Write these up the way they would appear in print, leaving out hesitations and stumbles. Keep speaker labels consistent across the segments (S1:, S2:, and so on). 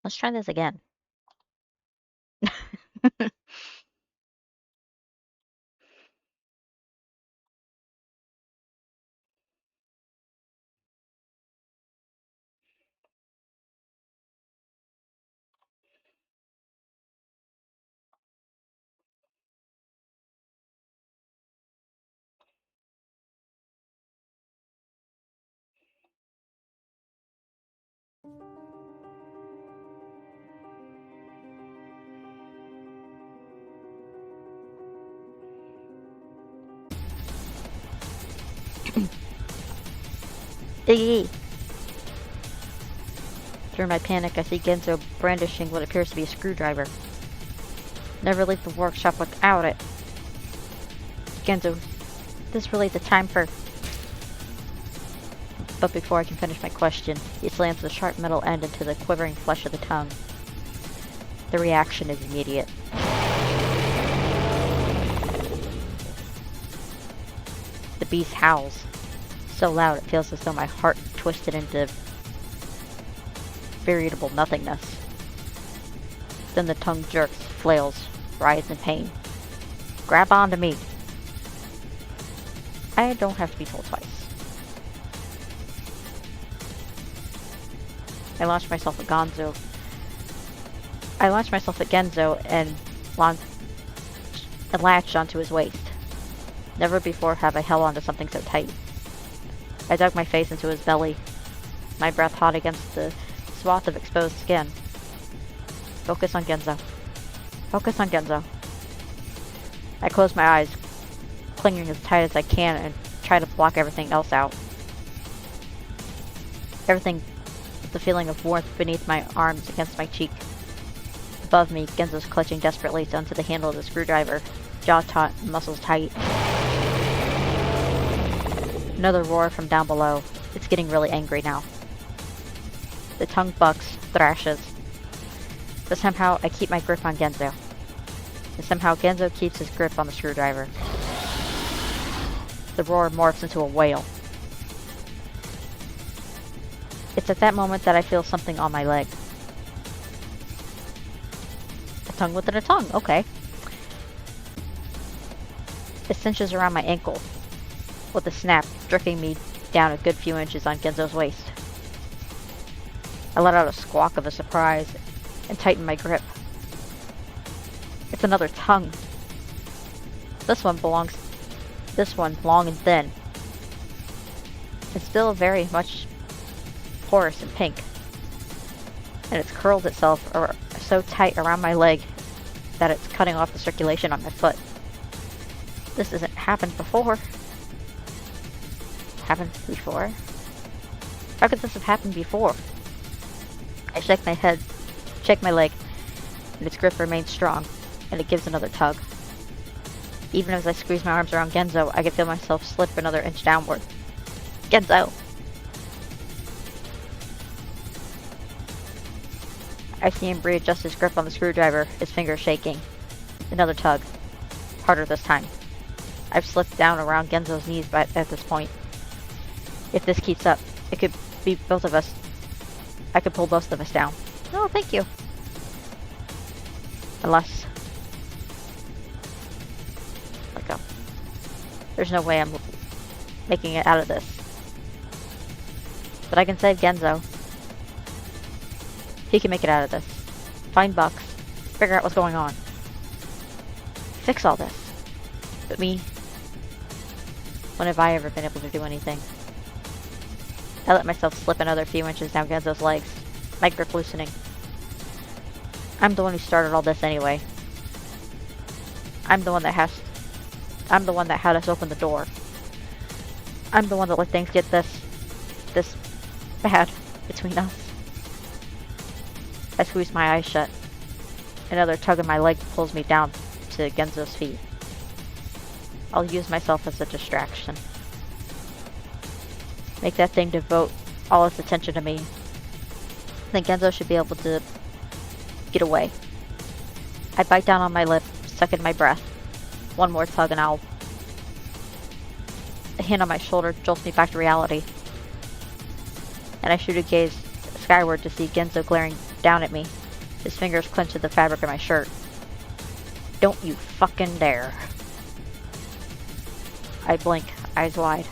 S1: Let's try this again. Iggy! Through my panic, I see Genzo brandishing what appears to be a screwdriver. Never leave the workshop without it. Genzo, this really the time for... But before I can finish my question, he slams the sharp metal end into the quivering flesh of the tongue. The reaction is immediate. The beast howls. So loud it feels as though my heart twisted into veritable nothingness. Then the tongue jerks, flails, writhes in pain. Grab onto me. I don't have to be told twice. I launched myself at Genzo and latched onto his waist. Never before have I held onto something so tight. I dug my face into his belly, my breath hot against the swath of exposed skin. Focus on Genzo. Focus on Genzo. I close my eyes, clinging as tight as I can and try to block everything else out. Everything with the feeling of warmth beneath my arms against my cheek. Above me, Genzo's clutching desperately onto the handle of the screwdriver, jaw taut, muscles tight. Another roar from down below. It's getting really angry now. The tongue bucks, thrashes. But somehow I keep my grip on Genzo. And somehow Genzo keeps his grip on the screwdriver. The roar morphs into a wail. It's at that moment that I feel something on my leg. A tongue within a tongue, okay. It cinches around my ankle, with a snap, jerking me down a good few inches on Genzo's waist. I let out a squawk of surprise and tighten my grip. It's another tongue. This one long and thin. It's still very much porous and pink. And it's curled itself so tight around my leg that it's cutting off the circulation on my foot. This hasn't happened before. Happened before? How could this have happened before? I shake my head, shake my leg, and its grip remains strong, and it gives another tug. Even as I squeeze my arms around Genzo, I can feel myself slip another inch downward. Genzo! I see him readjust his grip on the screwdriver, his fingers shaking. Another tug. Harder this time. I've slipped down around Genzo's knees at this point. If this keeps up, it could be both of us. I could pull both of us down. Oh, thank you. Unless... Let go. There's no way I'm making it out of this. But I can save Genzo. He can make it out of this. Find Bucks. Figure out what's going on. Fix all this. But me... When have I ever been able to do anything? I let myself slip another few inches down Genzo's legs, my grip loosening. I'm the one who started all this anyway. I'm the one that had us open the door. I'm the one that let things get this bad between us. I squeeze my eyes shut. Another tug of my leg pulls me down to Genzo's feet. I'll use myself as a distraction. Make that thing devote all its attention to me. Then Genzo should be able to get away. I bite down on my lip, suck in my breath. One more tug and a hand on my shoulder jolts me back to reality. And I shoot a gaze skyward to see Genzo glaring down at me, his fingers clenched to the fabric of my shirt. Don't you fucking dare. I blink, eyes wide.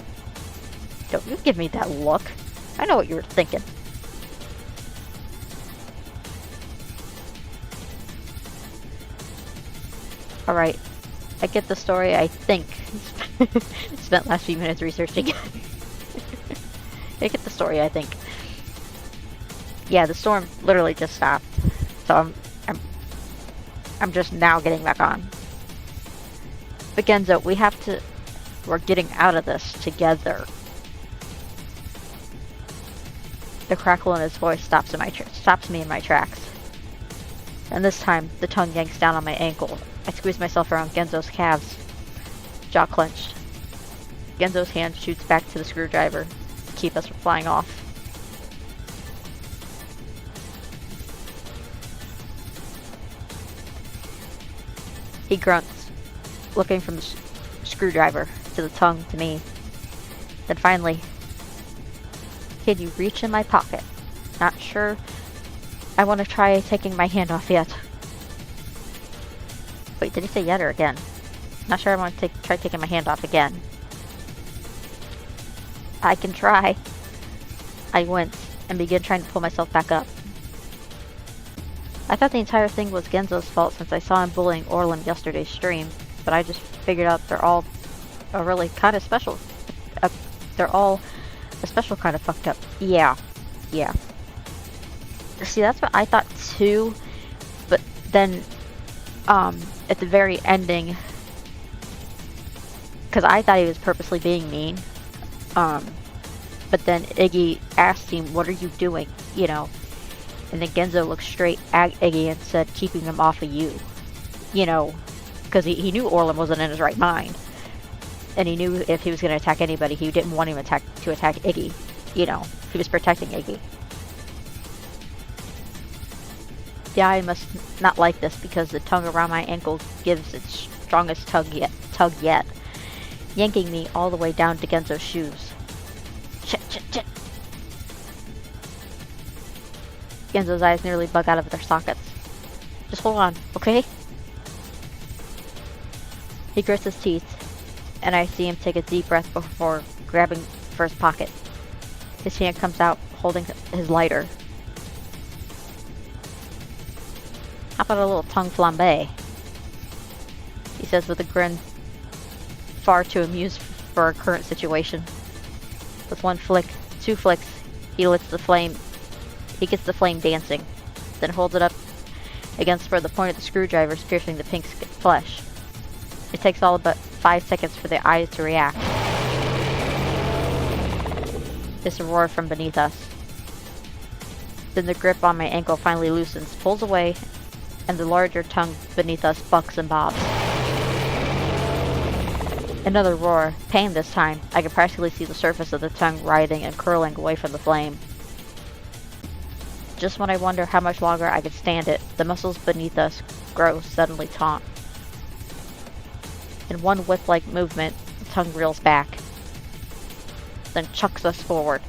S1: Don't you give me that look. I know what you were thinking. Alright, I get the story, I think. Spent last few minutes researching. I get the story, I think. Yeah, the storm literally just stopped. So I'm just now getting back on. But Genzo, we're getting out of this together. The crackle in his voice stops me in my tracks. And this time, the tongue yanks down on my ankle. I squeeze myself around Genzo's calves, jaw clenched. Genzo's hand shoots back to the screwdriver to keep us from flying off. He grunts, looking from the screwdriver to the tongue to me. Then finally, can you reach in my pocket? Not sure I want to try taking my hand off yet. Wait, did he say yet or again? Not sure I want to try taking my hand off again. I can try. I wince and begin trying to pull myself back up. I thought the entire thing was Genzo's fault since I saw him bullying Orland yesterday's stream, but I just figured out they're all a really kind of special. They're all a special kind of fucked up. Yeah. See, that's what I thought too, but then, at the very ending, because I thought he was purposely being mean, but then Iggy asked him, what are you doing, you know, and then Genzo looked straight at Iggy and said, keeping him off of you, you know, because he knew Orland wasn't in his right mind, and he knew if he was going to attack anybody, he didn't want him to attack Iggy, you know, he was protecting Iggy. The eye must not like this because the tongue around my ankle gives its strongest tug yet, yanking me all the way down to Genzo's shoes. Shit. Genzo's eyes nearly bug out of their sockets. Just hold on, okay? He grits his teeth, and I see him take a deep breath before grabbing for his pocket. His hand comes out, holding his lighter. How about a little tongue flambe? He says with a grin, far too amused for our current situation. With one flick, two flicks, he gets the flame dancing, then holds it up against where the point of the screwdriver is piercing the pink flesh. It takes all but 5 seconds for the eyes to react. It's a roar from beneath us. Then the grip on my ankle finally loosens, pulls away, and the larger tongue beneath us bucks and bobs. Another roar, pain this time. I can practically see the surface of the tongue writhing and curling away from the flame. Just when I wonder how much longer I could stand it, the muscles beneath us grow suddenly taut. In one whip-like movement, the tongue reels back, then chucks us forward.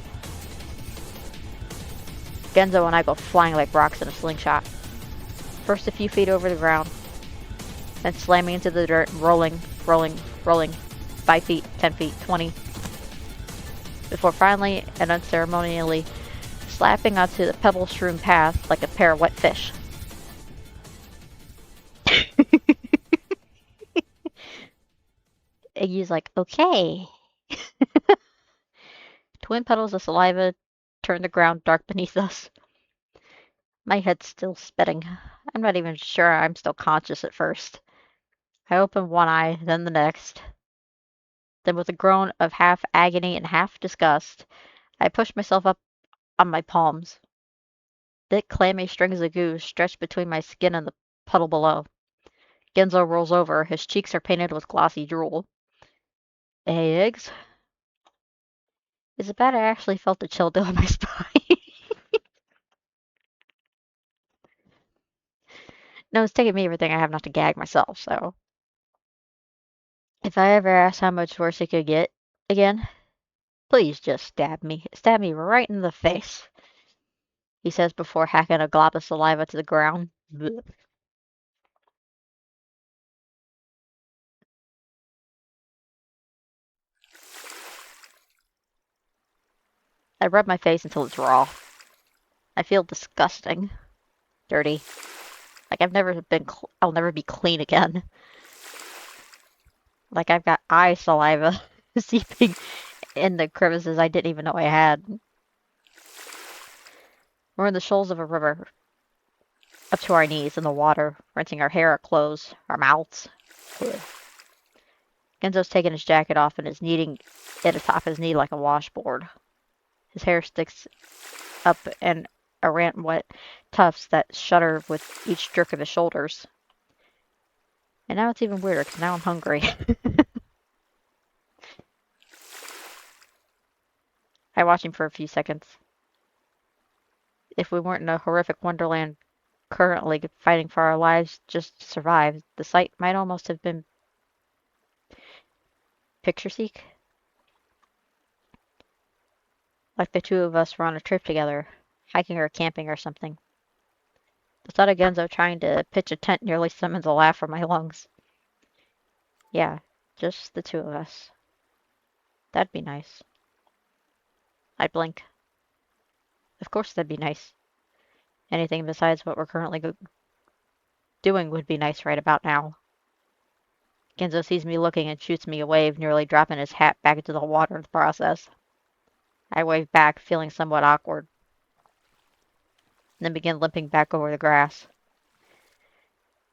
S1: Genzo and I go flying like rocks in a slingshot. First a few feet over the ground, then slamming into the dirt and rolling, 5 feet, 10 feet, 20, before finally and unceremonially slapping onto the pebble-strewn path like a pair of wet fish. Iggy's like, okay. Twin puddles of saliva turn the ground dark beneath us. My head's still spinning. I'm not even sure I'm still conscious at first. I open one eye, then the next. Then with a groan of half agony and half disgust, I push myself up on my palms. Thick, clammy strings of goo stretch between my skin and the puddle below. Genzo rolls over. His cheeks are painted with glossy drool. Hey, Eggs. Is it bad I actually felt the chill down my spine? No, it's taking me everything I have not to gag myself, so. If I ever ask how much worse it could get again, please just stab me. Stab me right in the face. he says before hacking a glob of saliva to the ground. Blech. I rub my face until it's raw. I feel disgusting, dirty. Like I'll never be clean again. Like I've got eye saliva seeping in the crevices I didn't even know I had. We're in the shoals of a river, up to our knees in the water, rinsing our hair, our clothes, our mouths. Ugh. Genzo's taking his jacket off and is kneading it atop his knee like a washboard. His hair sticks up in errant wet tufts that shudder with each jerk of his shoulders. And now it's even weirder because now I'm hungry. I watch him for a few seconds. If we weren't in a horrific wonderland currently fighting for our lives just to survive, the sight might almost have been picture-seek. Like the two of us were on a trip together, hiking or camping or something. The thought of Genzo trying to pitch a tent nearly summons a laugh from my lungs. Yeah, just the two of us. That'd be nice. I blink. Of course that'd be nice. Anything besides what we're currently doing would be nice right about now. Genzo sees me looking and shoots me a wave, nearly dropping his hat back into the water in the process. I wave back, feeling somewhat awkward, and then begin limping back over the grass.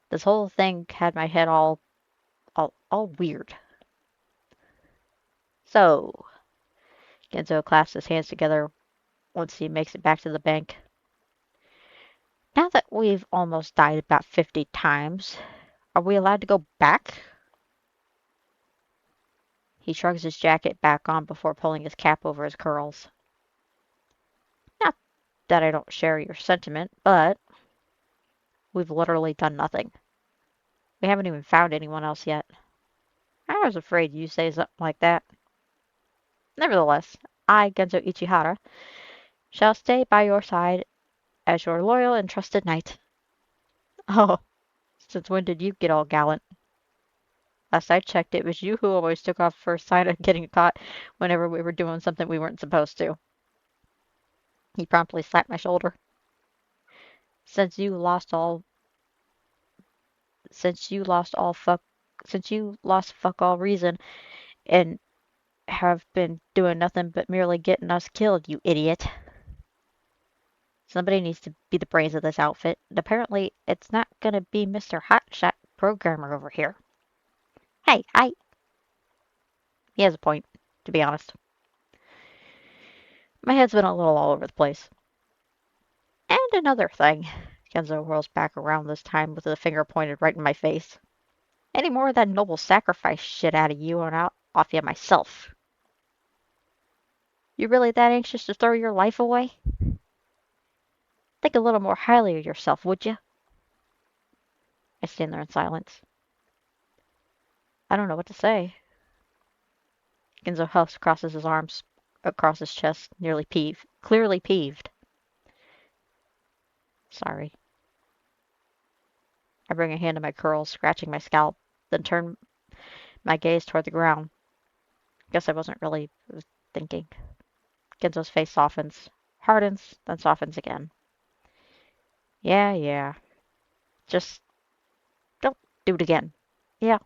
S1: This whole thing had my head all weird. So, Genzo clasps his hands together once he makes it back to the bank. Now that we've almost died about 50 times, are we allowed to go back? He shrugs his jacket back on before pulling his cap over his curls. Not that I don't share your sentiment, but we've literally done nothing. We haven't even found anyone else yet. I was afraid you'd say something like that. Nevertheless, I, Genzo Ichihara, shall stay by your side as your loyal and trusted knight. Oh, since when did you get all gallant? Last I checked, it was you who always took off first sign of getting caught whenever we were doing something we weren't supposed to. He promptly slapped my shoulder. Since you lost all, since you lost all fuck, since you lost fuck all reason and have been doing nothing but merely getting us killed, you idiot. Somebody needs to be the brains of this outfit, and apparently it's not gonna be Mr. Hotshot Programmer over here. Hey, he has a point, to be honest. My head's been a little all over the place. And another thing. Kenzo whirls back around this time with a finger pointed right in my face. Any more of that noble sacrifice shit out of you and I'll off you myself. You really that anxious to throw your life away? Think a little more highly of yourself, would you? I stand there in silence. I don't know what to say. Genzo huffs, crosses his arms across his chest, clearly peeved. Sorry. I bring a hand to my curls, scratching my scalp, then turn my gaze toward the ground. Guess I wasn't really thinking. Genzo's face softens, hardens, then softens again. Yeah. Just don't do it again. Yeah.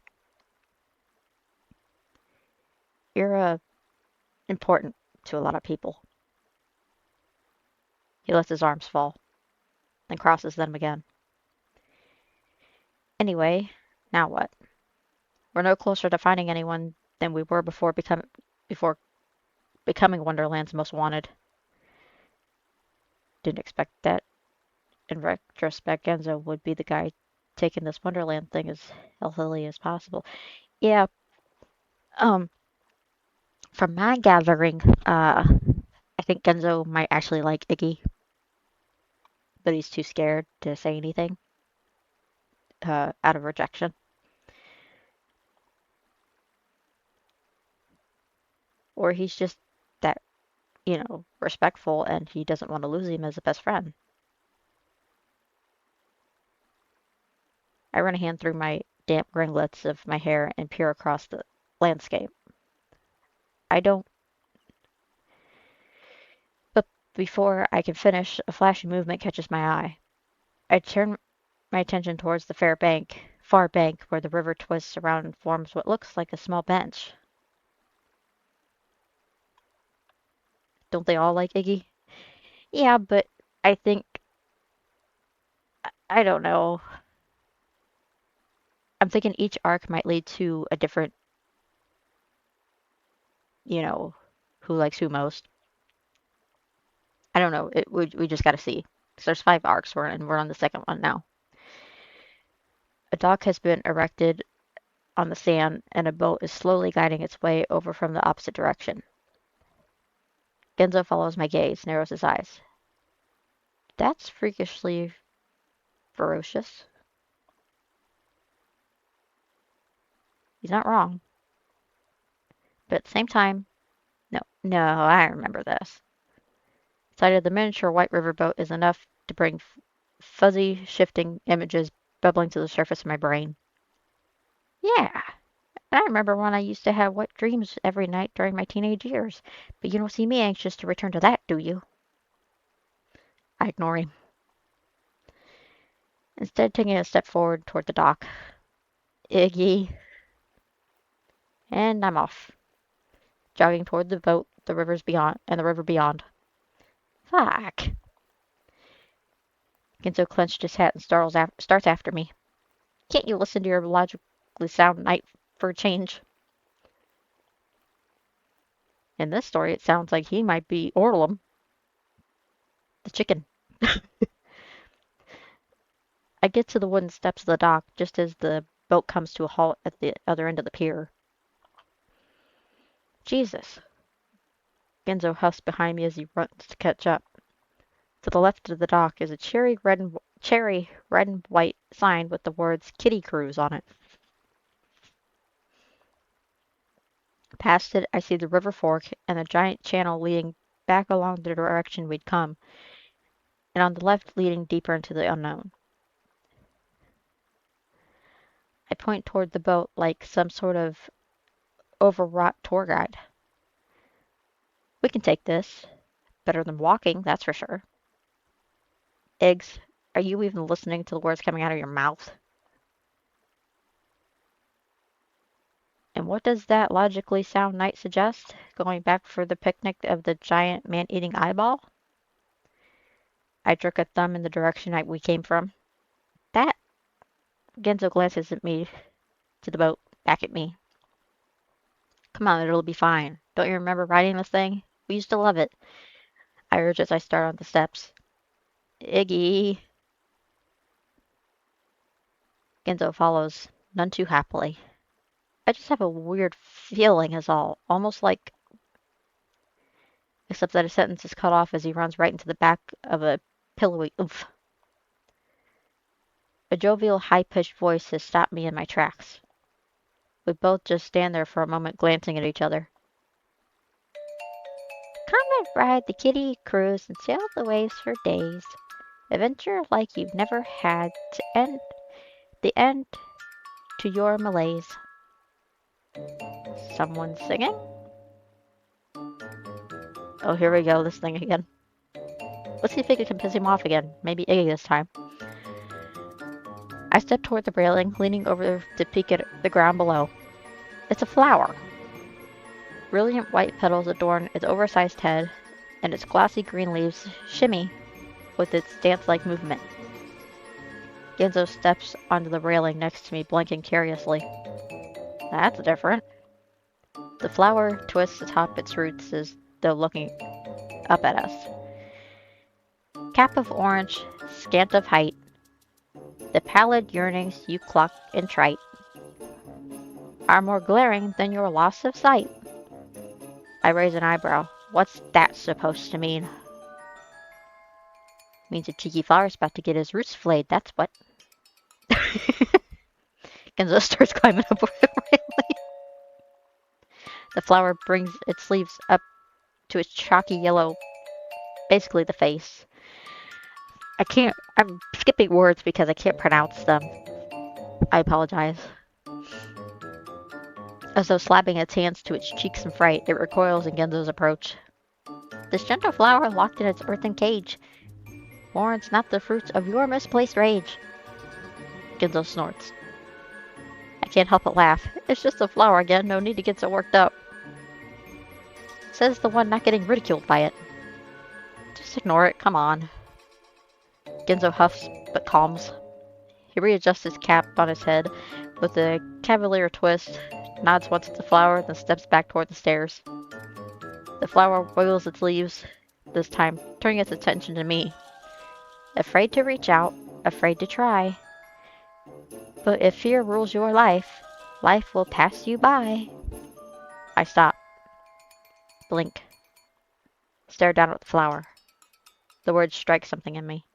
S1: You're important to a lot of people. He lets his arms fall, then crosses them again. Anyway, now what? We're no closer to finding anyone than we were before becoming Wonderland's most wanted. Didn't expect that. In retrospect, Genzo would be the guy taking this Wonderland thing as healthily as possible. Yeah, um, from my gathering, I think Genzo might actually like Iggy, but he's too scared to say anything, out of rejection. Or he's just that respectful, and he doesn't want to lose him as a best friend. I run a hand through my damp ringlets of my hair and peer across the landscape. I don't. But before I can finish, a flashy movement catches my eye. I turn my attention towards the far bank, where the river twists around and forms what looks like a small bench. Don't they all like Iggy? Yeah, but I think, I don't know. I'm thinking each arc might lead to a different, you know, who likes who most. I don't know. We just got to see. So there's 5 arcs, we're on the second one now. A dock has been erected on the sand, and a boat is slowly guiding its way over from the opposite direction. Genzo follows my gaze, narrows his eyes. That's freakishly ferocious. He's not wrong. But at the same time, no, I remember this. The sight of the miniature white riverboat is enough to bring fuzzy, shifting images bubbling to the surface of my brain. Yeah, I remember when I used to have wet dreams every night during my teenage years. But you don't see me anxious to return to that, do you? I ignore him. Instead, taking a step forward toward the dock. Iggy. And I'm off, jogging toward the boat, the river beyond. Fuck. Ginzo clenched his hat and starts after me. Can't you listen to your logically sound knight for a change? In this story, it sounds like he might be Orlum, the chicken. I get to the wooden steps of the dock just as the boat comes to a halt at the other end of the pier. Jesus. Genzo huffs behind me as he runs to catch up. To the left of the dock is a cherry red and white sign with the words Kitty Cruise on it. Past it, I see the river fork and the giant channel leading back along the direction we'd come, and on the left leading deeper into the unknown. I point toward the boat like some sort of overwrought tour guide. We can take this. Better than walking, that's for sure. Eggs, are you even listening to the words coming out of your mouth? And what does that logically sound knight suggest? Going back for the picnic of the giant man-eating eyeball? I jerk a thumb in the direction we came from. That? Genzo glances at me, to the boat, back at me. Come on, it'll be fine. Don't you remember riding this thing? We used to love it. I urge as I start on the steps. Iggy. Genzo follows, none too happily. I just have a weird feeling is all, almost like, except that a sentence is cut off as he runs right into the back of a pillowy oomph. A jovial, high-pitched voice has stopped me in my tracks. We both just stand there for a moment glancing at each other. Come and ride the Kitty Cruise and sail the waves for days. Adventure like you've never had to end the end to your malaise. Someone singing? Oh, here we go, this thing again. Let's see if Iggy can piss him off again. Maybe Iggy this time. I step toward the railing, leaning over to peek at the ground below. It's a flower. Brilliant white petals adorn its oversized head, and its glossy green leaves shimmy with its dance-like movement. Genzo steps onto the railing next to me, blinking curiously. That's different. The flower twists atop its roots as though looking up at us. Cap of orange, scant of height, the pallid yearnings you cluck and trite are more glaring than your loss of sight. I raise an eyebrow. What's that supposed to mean? Means a cheeky flower's about to get his roots flayed, that's what. Genzo starts climbing up over the railing. The flower brings its leaves up to its chalky yellow, basically the face. I'm skipping words because I can't pronounce them. I apologize. As though slapping its hands to its cheeks in fright, it recoils in Genzo's approach. This gentle flower, locked in its earthen cage, warrants not the fruits of your misplaced rage. Genzo snorts. I can't help but laugh. It's just a flower again, no need to get so worked up. Says the one not getting ridiculed by it. Just ignore it, come on. Genzo huffs, but calms. He readjusts his cap on his head with a cavalier twist, nods once at the flower, then steps back toward the stairs. The flower wiggles its leaves, this time turning its attention to me. Afraid to reach out, afraid to try. But if fear rules your life, life will pass you by. I stop. Blink. Stare down at the flower. The words strike something in me.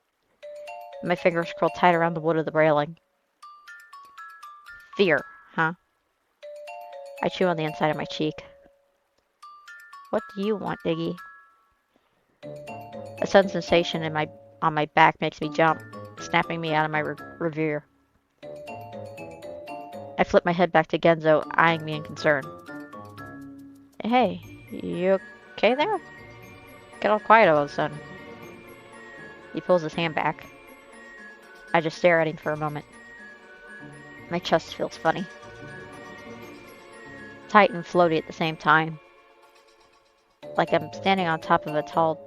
S1: My fingers curl tight around the wood of the railing. Fear, huh? I chew on the inside of my cheek. What do you want, Diggy? A sudden sensation on my back makes me jump, snapping me out of my reverie. I flip my head back to Genzo, eyeing me in concern. Hey, you okay there? Get all quiet all of a sudden. He pulls his hand back. I just stare at him for a moment. My chest feels funny. Tight and floaty at the same time. Like I'm standing on top of a tall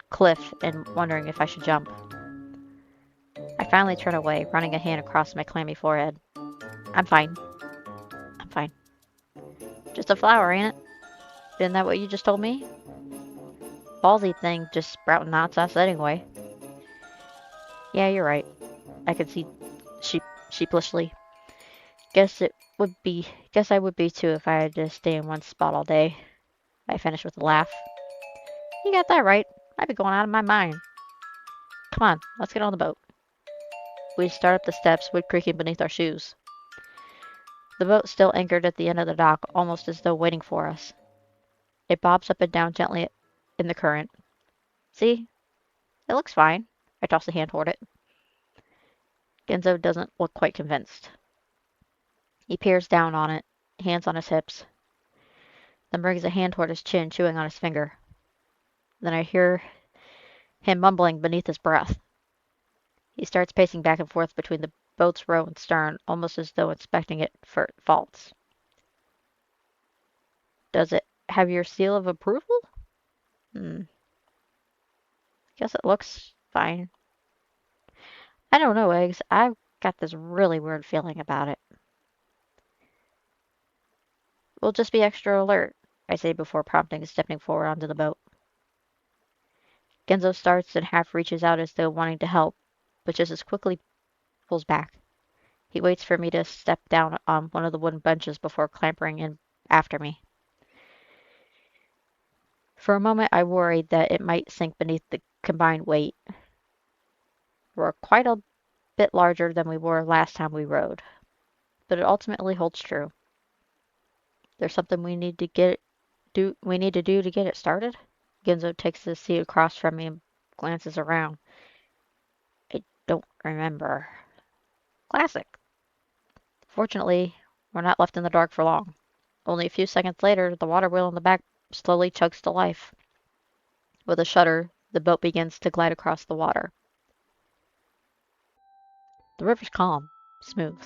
S1: cliff and wondering if I should jump. I finally turn away, running a hand across my clammy forehead. I'm fine. I'm fine. Just a flower, ain't it? Isn't that what you just told me? Ballsy thing just sprouting nonsense anyway. Yeah, you're right. I could see sheepishly. Guess I would be too if I had to stay in one spot all day. I finished with a laugh. You got that right. I'd be going out of my mind. Come on, let's get on the boat. We start up the steps, wood creaking beneath our shoes. The boat still anchored at the end of the dock, almost as though waiting for us. It bobs up and down gently in the current. See? It looks fine. I toss a hand toward it. Genzo doesn't look quite convinced. He peers down on it, hands on his hips, then brings a hand toward his chin, chewing on his finger. Then I hear him mumbling beneath his breath. He starts pacing back and forth between the boat's row and stern, almost as though inspecting it for faults. Does it have your seal of approval? Guess it looks fine. I don't know, Eggs. I've got this really weird feeling about it. We'll just be extra alert, I say before prompting and stepping forward onto the boat. Genzo starts and half reaches out as though wanting to help, but just as quickly pulls back. He waits for me to step down on one of the wooden benches before clambering in after me. For a moment, I worried that it might sink beneath the combined weight. We're quite a bit larger than we were last time we rode, but it ultimately holds true. There's something we need to do to get it started? Genzo takes the seat across from me and glances around. I don't remember. Classic. Fortunately, we're not left in the dark for long. Only a few seconds later, the water wheel in the back slowly chugs to life. With a shudder, the boat begins to glide across the water. The river's calm, smooth,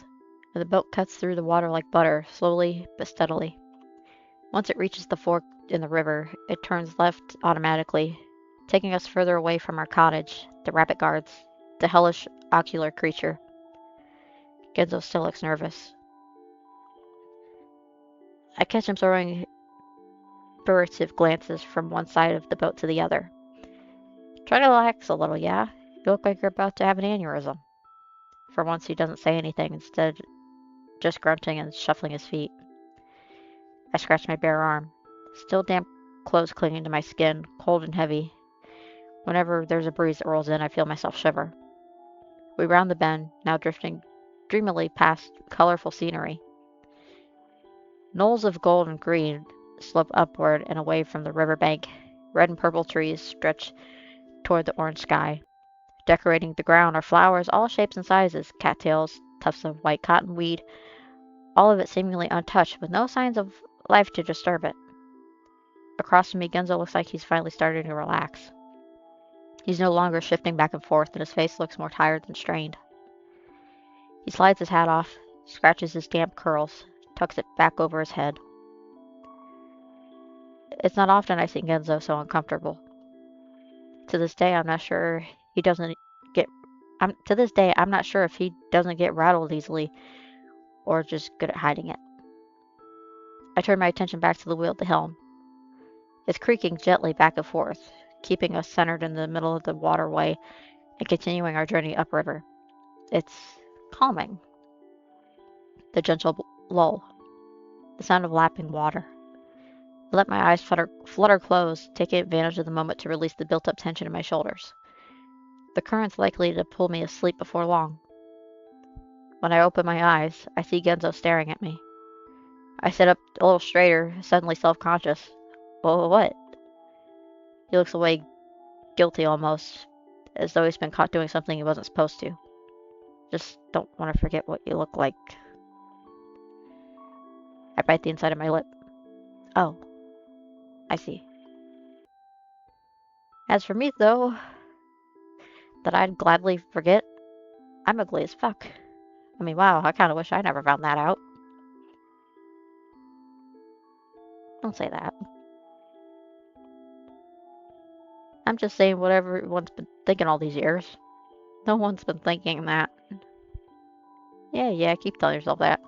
S1: and the boat cuts through the water like butter, slowly but steadily. Once it reaches the fork in the river, it turns left automatically, taking us further away from our cottage, the rabbit guards, the hellish ocular creature. Genzo still looks nervous. I catch him throwing furtive glances from one side of the boat to the other. Try to relax a little, yeah? You look like you're about to have an aneurysm. For once, he doesn't say anything, instead just grunting and shuffling his feet. I scratch my bare arm. Still damp clothes clinging to my skin, cold and heavy. Whenever there's a breeze that rolls in, I feel myself shiver. We round the bend, now drifting dreamily past colorful scenery. Knolls of gold and green, slope upward and away from the riverbank. Red and purple trees stretch toward the orange sky. Decorating the ground are flowers, all shapes and sizes, cattails, tufts of white cottonweed, all of it seemingly untouched, with no signs of life to disturb it. Across from me, Genzo looks like he's finally starting to relax. He's no longer shifting back and forth, and his face looks more tired than strained. He slides his hat off, scratches his damp curls, tucks it back over his head. It's not often I see Genzo so uncomfortable. To this day, I'm not sure he doesn't get. To this day, I'm not sure if he doesn't get rattled easily or just good at hiding it. I turn my attention back to the wheel at the helm. It's creaking gently back and forth, keeping us centered in the middle of the waterway and continuing our journey upriver. It's calming. The gentle lull, the sound of lapping water. I let my eyes flutter closed, taking advantage of the moment to release the built-up tension in my shoulders. The current's likely to pull me asleep before long. When I open my eyes, I see Genzo staring at me. I sit up a little straighter, suddenly self-conscious. Well, what? He looks away, guilty almost, as though he's been caught doing something he wasn't supposed to. Just don't want to forget what you look like. I bite the inside of my lip. Oh, I see. As for me, though, that I'd gladly forget, I'm ugly as fuck. I mean, wow, I kind of wish I never found that out. Don't say that. I'm just saying what everyone's been thinking all these years. No one's been thinking that. Yeah, keep telling yourself that.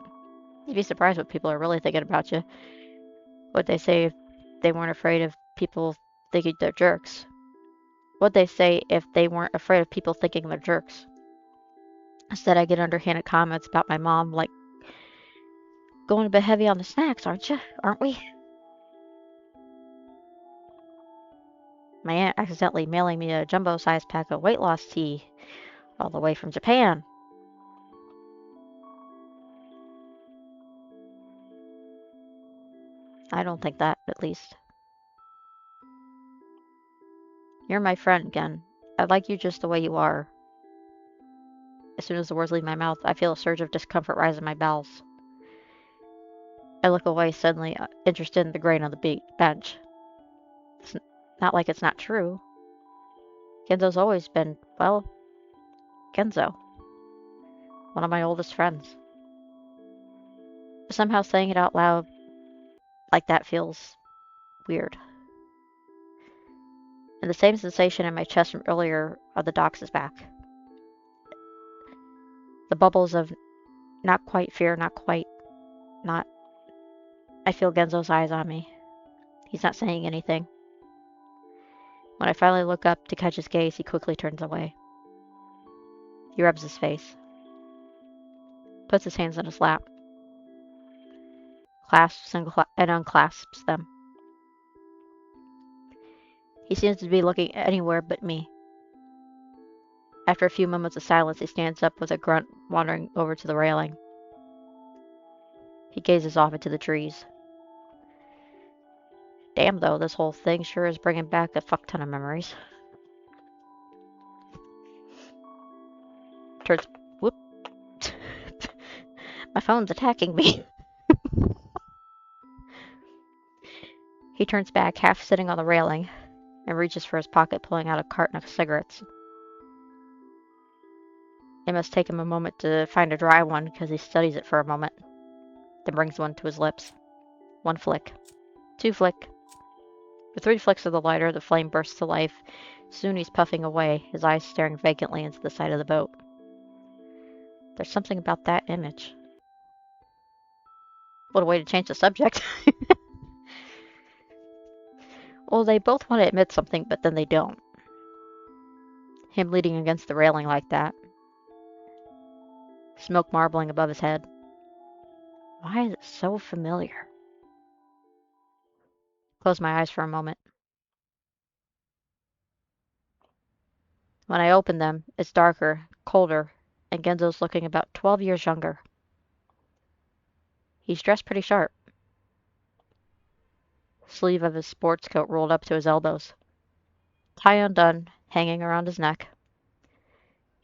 S1: You'd be surprised what people are really thinking about you. What they say if they weren't afraid of people thinking they're jerks. What they say if they weren't afraid of people thinking they're jerks. Instead, I get underhanded comments about my mom, like, going a bit heavy on the snacks, aren't you? Aren't we? My aunt accidentally mailing me a jumbo-sized pack of weight loss tea all the way from Japan. I don't think that, at least. You're my friend, Gen. I like you just the way you are. As soon as the words leave my mouth, I feel a surge of discomfort rise in my bowels. I look away, suddenly interested in the grain on the bench. It's not like it's not true. Genzo's always been, well, Genzo. One of my oldest friends. Somehow saying it out loud like that feels weird. And the same sensation in my chest from earlier of the docks is back. The bubbles of not quite fear, not. I feel Genzo's eyes on me. He's not saying anything. When I finally look up to catch his gaze, he quickly turns away. He rubs his face, puts his hands in his lap, clasps and unclasps them. He seems to be looking anywhere but me. After a few moments of silence, he stands up with a grunt, wandering over to the railing. He gazes off into the trees. Damn, though, this whole thing sure is bringing back a fuck ton of memories. Whoop. My phone's attacking me. He turns back, half sitting on the railing, and reaches for his pocket, pulling out a carton of cigarettes. It must take him a moment to find a dry one, because he studies it for a moment, then brings one to his lips. One flick. Two flick. With 3 flicks of the lighter, the flame bursts to life. Soon he's puffing away, his eyes staring vacantly into the side of the boat. There's something about that image. What a way to change the subject. Well, they both want to admit something, but then they don't. Him leaning against the railing like that. Smoke marbling above his head. Why is it so familiar? Close my eyes for a moment. When I open them, it's darker, colder, and Genzo's looking about 12 years younger. He's dressed pretty sharp. sleeve of his sports coat rolled up to his elbows, tie undone, hanging around his neck.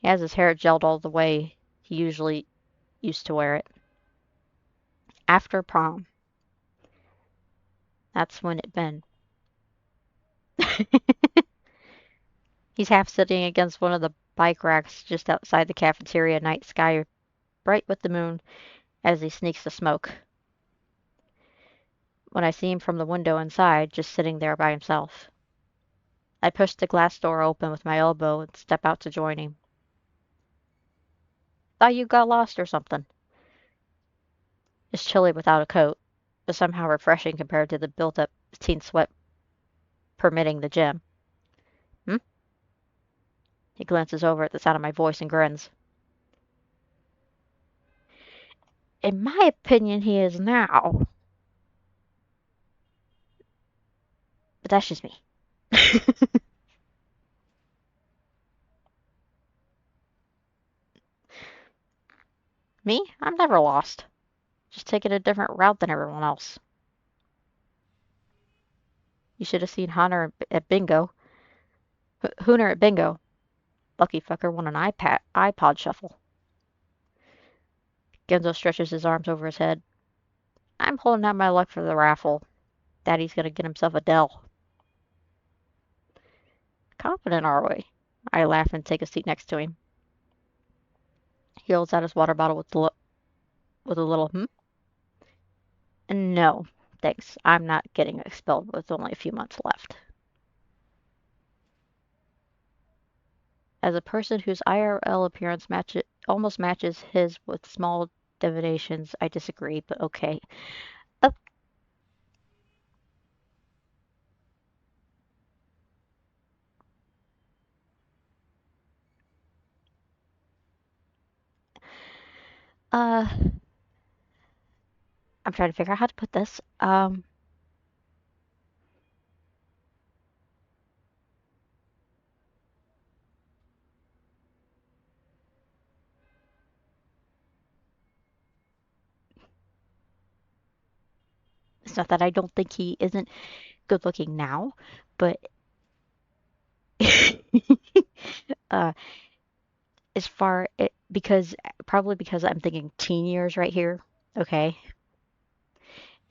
S1: He has his hair gelled all the way he usually used to wear it. After prom. That's when it been. He's half sitting against one of the bike racks just outside the cafeteria, night sky bright with the moon as he sneaks to smoke. When I see him from the window inside, just sitting there by himself, I push the glass door open with my elbow and step out to join him. Thought you got lost or something. It's chilly without a coat, but somehow refreshing compared to the built-up teen sweat permitting the gym. Hmm? He glances over at the sound of my voice and grins. In my opinion, he is now. But that's just me. Me? I'm never lost. Just taking a different route than everyone else. You should have seen Hunter at bingo. Hooner at bingo. Lucky fucker won an iPod shuffle. Genzo stretches his arms over his head. I'm holding out my luck for the raffle. Daddy's gonna get himself a Dell. Confident, are we? I laugh and take a seat next to him. He holds out his water bottle with a little No, thanks. I'm not getting expelled with only a few months left. As a person whose IRL appearance almost matches his with small deviations, I disagree, but okay. Oh, uh, I'm trying to figure out how to put this. It's not that I don't think he isn't good looking now, but uh, as far it because probably because I'm thinking teen years right here. Okay,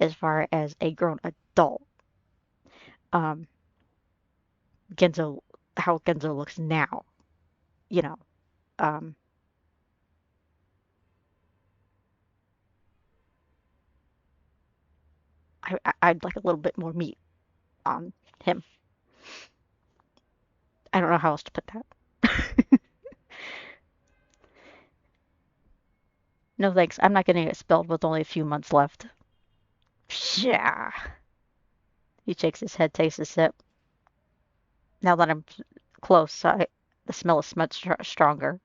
S1: as far as a grown adult, um, Genzo, how Genzo looks now, you know, um, I'd like a little bit more meat on him. I don't know how else to put that. No thanks. I'm not getting expelled with only a few months left. Yeah. He shakes his head, takes a sip. Now that I'm close, the smell is much stronger.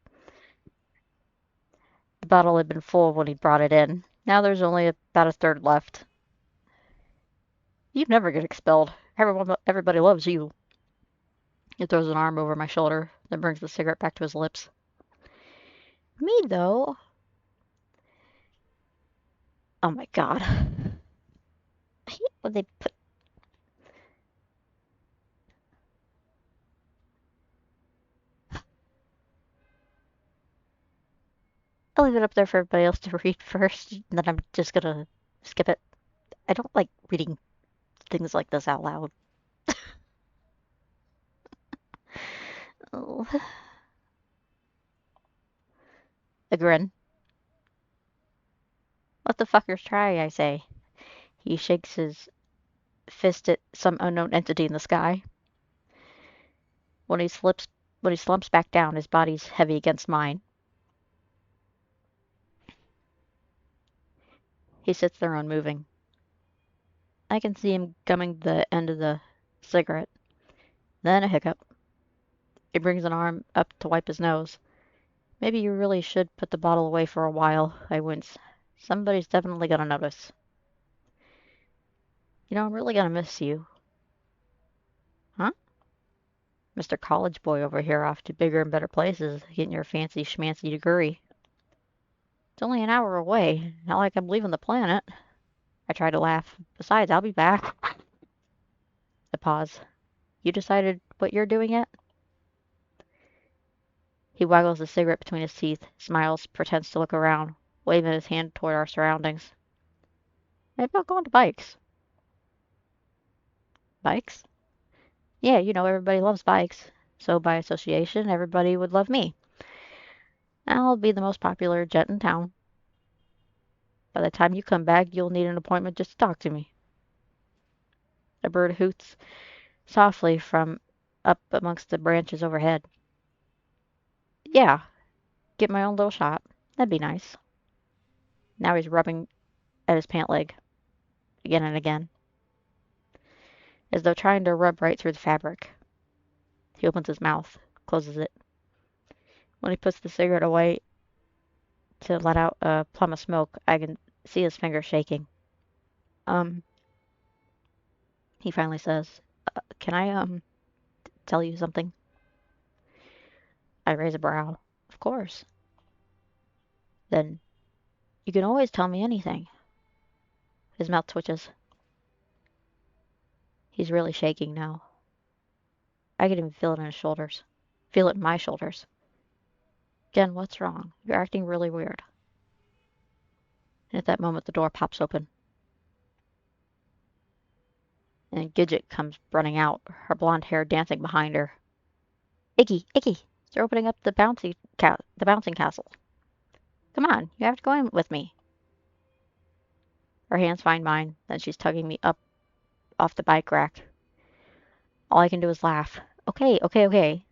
S1: The bottle had been full when he brought it in. Now there's only about a third left. You'd never get expelled. Everybody loves you. He throws an arm over my shoulder, then brings the cigarette back to his lips. Me, though. Oh my god. I hate when they put. I'll leave it up there for everybody else to read first, and then I'm just gonna skip it. I don't like reading things like this out loud. Oh. A grin. Let the fuckers try, I say. He shakes his fist at some unknown entity in the sky. When he slips, when he slumps back down, his body's heavy against mine. He sits there unmoving. I can see him gumming the end of the cigarette. Then a hiccup. He brings an arm up to wipe his nose. Maybe you really should put the bottle away for a while, I wince. Somebody's definitely gonna notice. You know, I'm really gonna miss you. Huh? Mr. College Boy over here off to bigger and better places, getting your fancy schmancy degree. It's only an hour away. Not like I'm leaving the planet. I try to laugh. Besides, I'll be back. a pause. You decided what you're doing yet? He waggles a cigarette between his teeth, smiles, pretends to look around, waving his hand toward our surroundings. Maybe I'll go on to bikes. Bikes? Yeah, you know, everybody loves bikes. So by association, everybody would love me. I'll be the most popular gent in town. By the time you come back, you'll need an appointment just to talk to me. A bird hoots softly from up amongst the branches overhead. Yeah, get my own little shop. That'd be nice. Now he's rubbing at his pant leg, again and again, as though trying to rub right through the fabric. He opens his mouth, closes it. When he puts the cigarette away to let out a plum of smoke, I can see his fingers shaking. Um, he finally says, can I, tell you something? I raise a brow. Of course. Then, you can always tell me anything. His mouth twitches. He's really shaking now. I can even feel it in his shoulders. Feel it in my shoulders. Jen, what's wrong? You're acting really weird. And at that moment, the door pops open. And Gidget comes running out, her blonde hair dancing behind her. Iggy, Iggy, they're opening up the bouncing castle. Come on, you have to go in with me. Her hands find mine, then she's tugging me up off the bike rack. All I can do is laugh. Okay, okay, okay.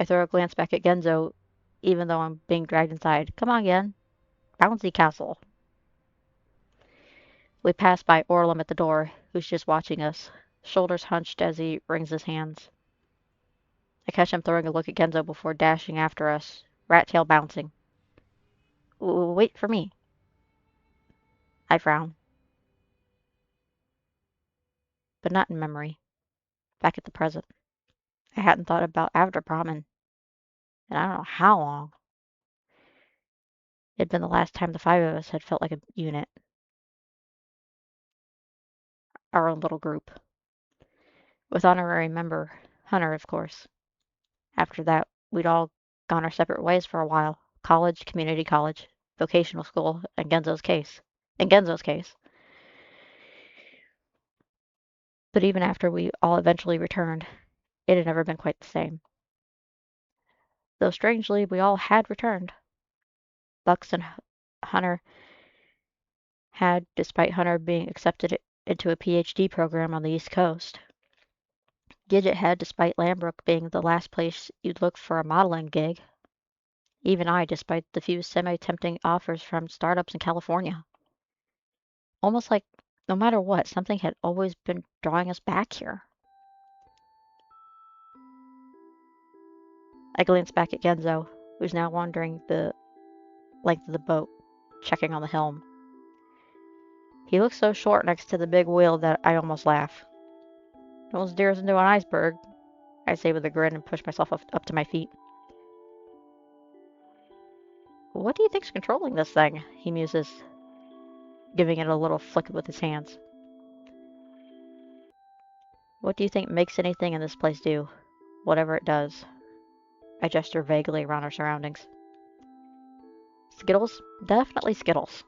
S1: I throw a glance back at Genzo, even though I'm being dragged inside. Come on, Gen. Bouncy castle. We pass by Orlum at the door, who's just watching us, shoulders hunched as he wrings his hands. I catch him throwing a look at Genzo before dashing after us, rat tail bouncing. Wait for me. I frown. But not in memory. Back at the present. I hadn't thought about after prom and I don't know how long. It had been the last time the five of us had felt like a unit. Our own little group. With honorary member Hunter, of course. After that, we'd all gone our separate ways for a while. College, community college, vocational school, and Genzo's case. In Genzo's case. But even after we all eventually returned, it had never been quite the same. Though strangely, we all had returned. Bucks and Hunter had, despite Hunter being accepted into a PhD program on the East Coast. Gidget had, despite Lambrook being the last place you'd look for a modeling gig. Even I, despite the few semi-tempting offers from startups in California. Almost like, no matter what, something had always been drawing us back here. I glance back at Genzo, who's now wandering the length of the boat, checking on the helm. He looks so short next to the big wheel that I almost laugh. Don't steer us into an iceberg, I say with a grin and push myself up to my feet. What do you think's controlling this thing? He muses, giving it a little flick with his hands. What do you think makes anything in this place do? Whatever it does. I gesture vaguely around our surroundings. Skittles? Definitely Skittles.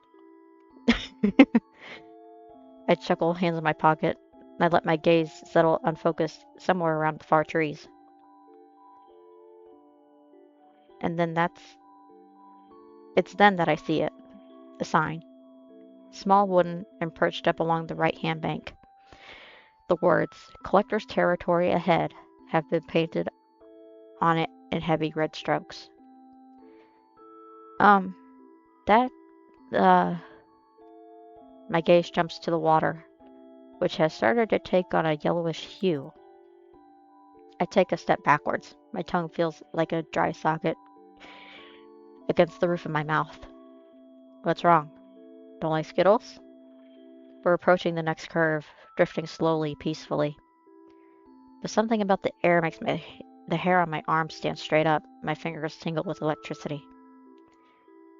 S1: I chuckle, hands in my pocket, and I let my gaze settle unfocused somewhere around the far trees. And then it's then that I see it. A sign. Small, wooden, and perched up along the right-hand bank. The words, Collector's Territory Ahead, have been painted on it in heavy red strokes. That, my gaze jumps to the water, which has started to take on a yellowish hue. I take a step backwards. My tongue feels like a dry socket against the roof of my mouth. What's wrong? Don't like Skittles? We're approaching the next curve, drifting slowly, peacefully. But something about the air makes the hair on my arm stand straight up. My fingers tingle with electricity.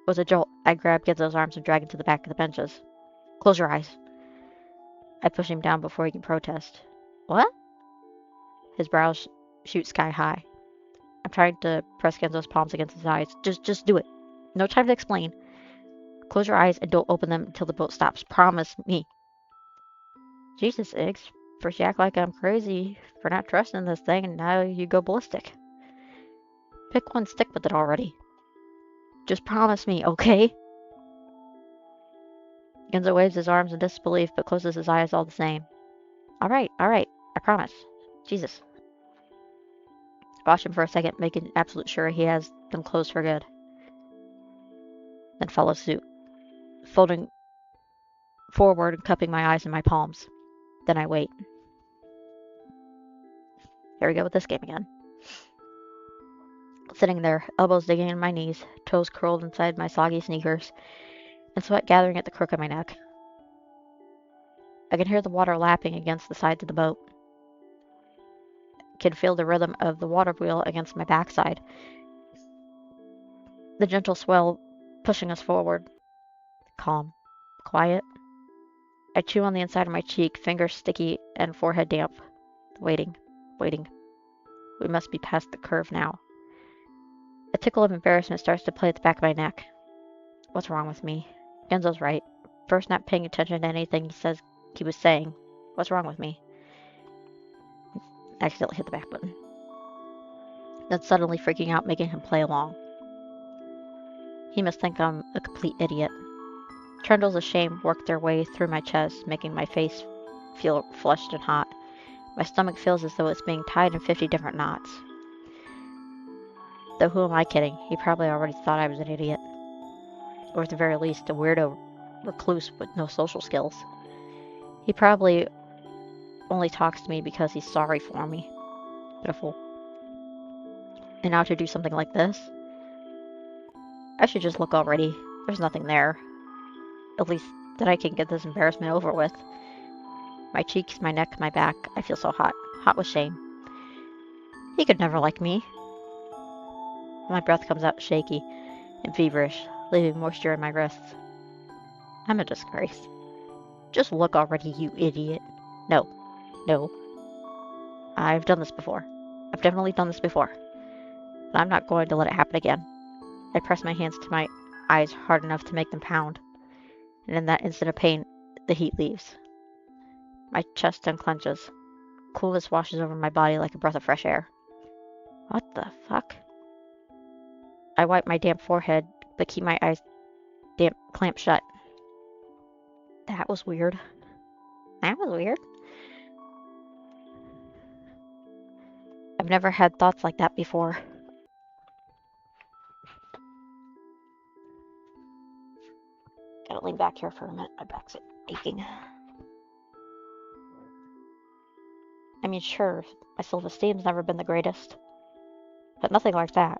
S1: With a jolt, I grab Genzo's arms and drag him to the back of the benches. Close your eyes. I push him down before he can protest. What? His brows shoot sky high. I'm trying to press Genzo's palms against his eyes. Just do it. No time to explain. Close your eyes and don't open them until the boat stops. Promise me. Jesus, Iggs. First you act like I'm crazy for not trusting this thing, and now you go ballistic. Pick one, stick with it already. Just promise me, okay? Genzo waves his arms in disbelief, but closes his eyes all the same. Alright, I promise. Jesus. Watch him for a second, making absolute sure he has them closed for good. Then follow suit, folding forward and cupping my eyes in my palms. Then I wait. Here we go with this game again. Sitting there, elbows digging in my knees, toes curled inside my soggy sneakers, and sweat gathering at the crook of my neck. I can hear the water lapping against the sides of the boat. Can feel the rhythm of the water wheel against my backside. The gentle swell pushing us forward. Calm. Quiet. I chew on the inside of my cheek, fingers sticky and forehead damp. Waiting. We must be past the curve now. A tickle of embarrassment starts to play at the back of my neck. What's wrong with me? Genzo's right. First, not paying attention to anything he says he was saying. What's wrong with me? Accidentally hit the back button. Then suddenly freaking out, making him play along. He must think I'm a complete idiot. Trundles of shame work their way through my chest, making my face feel flushed and hot. My stomach feels as though it's being tied in 50 different knots. Though who am I kidding? He probably already thought I was an idiot. Or at the very least, a weirdo recluse with no social skills. He probably only talks to me because he's sorry for me. Pitiful. And now to do something like this? I should just look already. There's nothing there. At least that I can get this embarrassment over with. My cheeks, my neck, my back. I feel so hot. Hot with shame. He could never like me. My breath comes out shaky and feverish, leaving moisture in my wrists. I'm a disgrace. Just look already, you idiot. No. I've done this before. I've definitely done this before. But I'm not going to let it happen again. I press my hands to my eyes hard enough to make them pound. And in that instant of pain, the heat leaves. My chest unclenches. Coolness washes over my body like a breath of fresh air. What the fuck? I wipe my damp forehead, but keep my eyes clamped shut. That was weird. I've never had thoughts like that before. Gotta lean back here for a minute. My back's aching. I mean, sure, my self-esteem's never been the greatest. But nothing like that.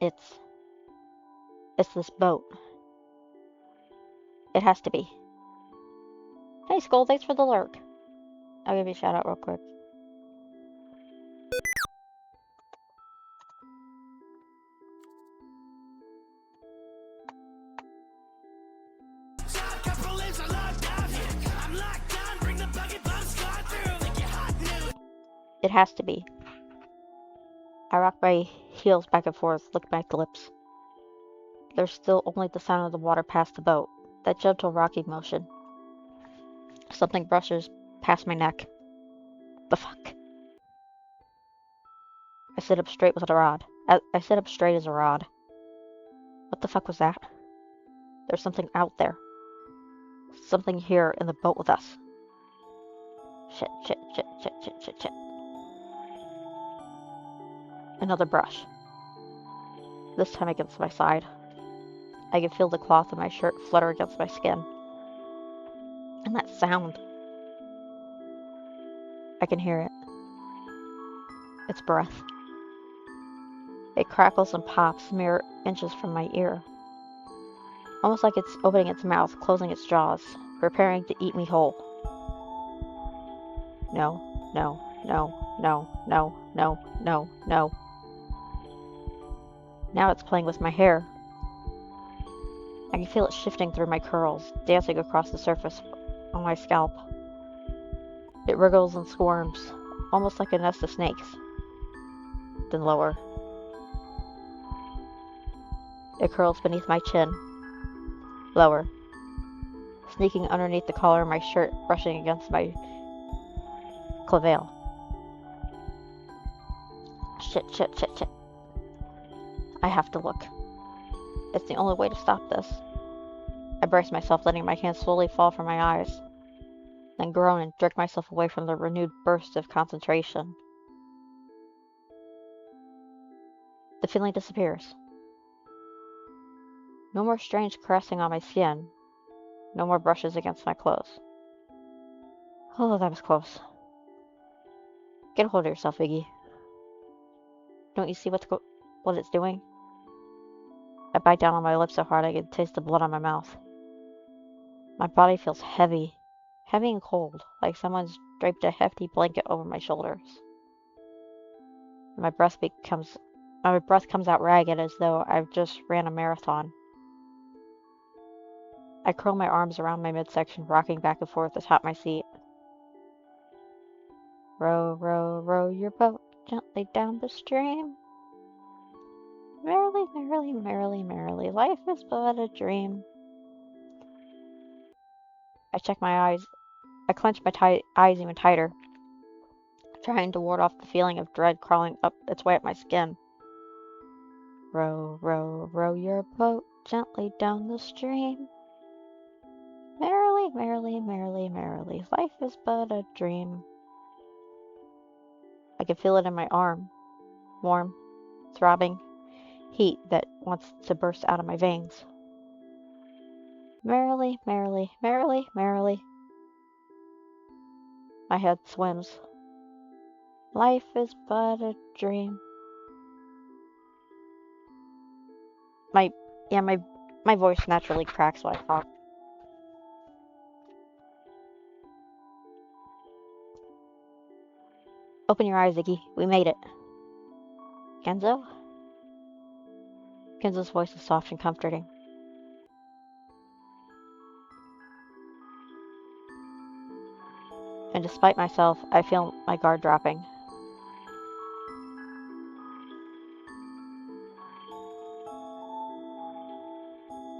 S1: It's this boat. It has to be. Hey, Skull, thanks for the lurk. I'll give you a shout out real quick. It has to be. I rock my heels back and forth, lick my lips. There's still only the sound of the water past the boat, that gentle rocking motion. Something brushes past my neck. The fuck? I sit up straight with a rod. I sit up straight as a rod. What the fuck was that? There's something out there. Something here in the boat with us. Shit. Another brush. This time against my side. I can feel the cloth of my shirt flutter against my skin. And that sound. I can hear it. It's breath. It crackles and pops mere inches from my ear. Almost like it's opening its mouth, closing its jaws, preparing to eat me whole. No. Now it's playing with my hair. I can feel it shifting through my curls, dancing across the surface on my scalp. It wriggles and squirms, almost like a nest of snakes. Then lower. It curls beneath my chin. Lower. Sneaking underneath the collar of my shirt, brushing against my clavicle. Shit. I have to look. It's the only way to stop this. I brace myself, letting my hands slowly fall from my eyes, then groan and jerk myself away from the renewed burst of concentration. The feeling disappears. No more strange caressing on my skin. No more brushes against my clothes. Oh, that was close. Get a hold of yourself, Iggy. Don't you see what it's doing? I bite down on my lips so hard I can taste the blood on my mouth. My body feels heavy and cold, like someone's draped a hefty blanket over my shoulders. My breath comes out ragged as though I've just ran a marathon. I curl my arms around my midsection, rocking back and forth atop my seat. Row, row, row your boat gently down the stream. Merrily, merrily, merrily, merrily, life is but a dream. I check my eyes. I clench my eyes even tighter, trying to ward off the feeling of dread crawling up its way up my skin. Row, row, row your boat gently down the stream. Merrily, merrily, merrily, merrily, life is but a dream. I can feel it in my arm. Warm, throbbing, heat that wants to burst out of my veins. Merrily, merrily, merrily, merrily. My head swims. Life is but a dream. My voice naturally cracks when I talk. Open your eyes, Iggy. We made it. Genzo? Genzo's voice is soft and comforting. And despite myself, I feel my guard dropping.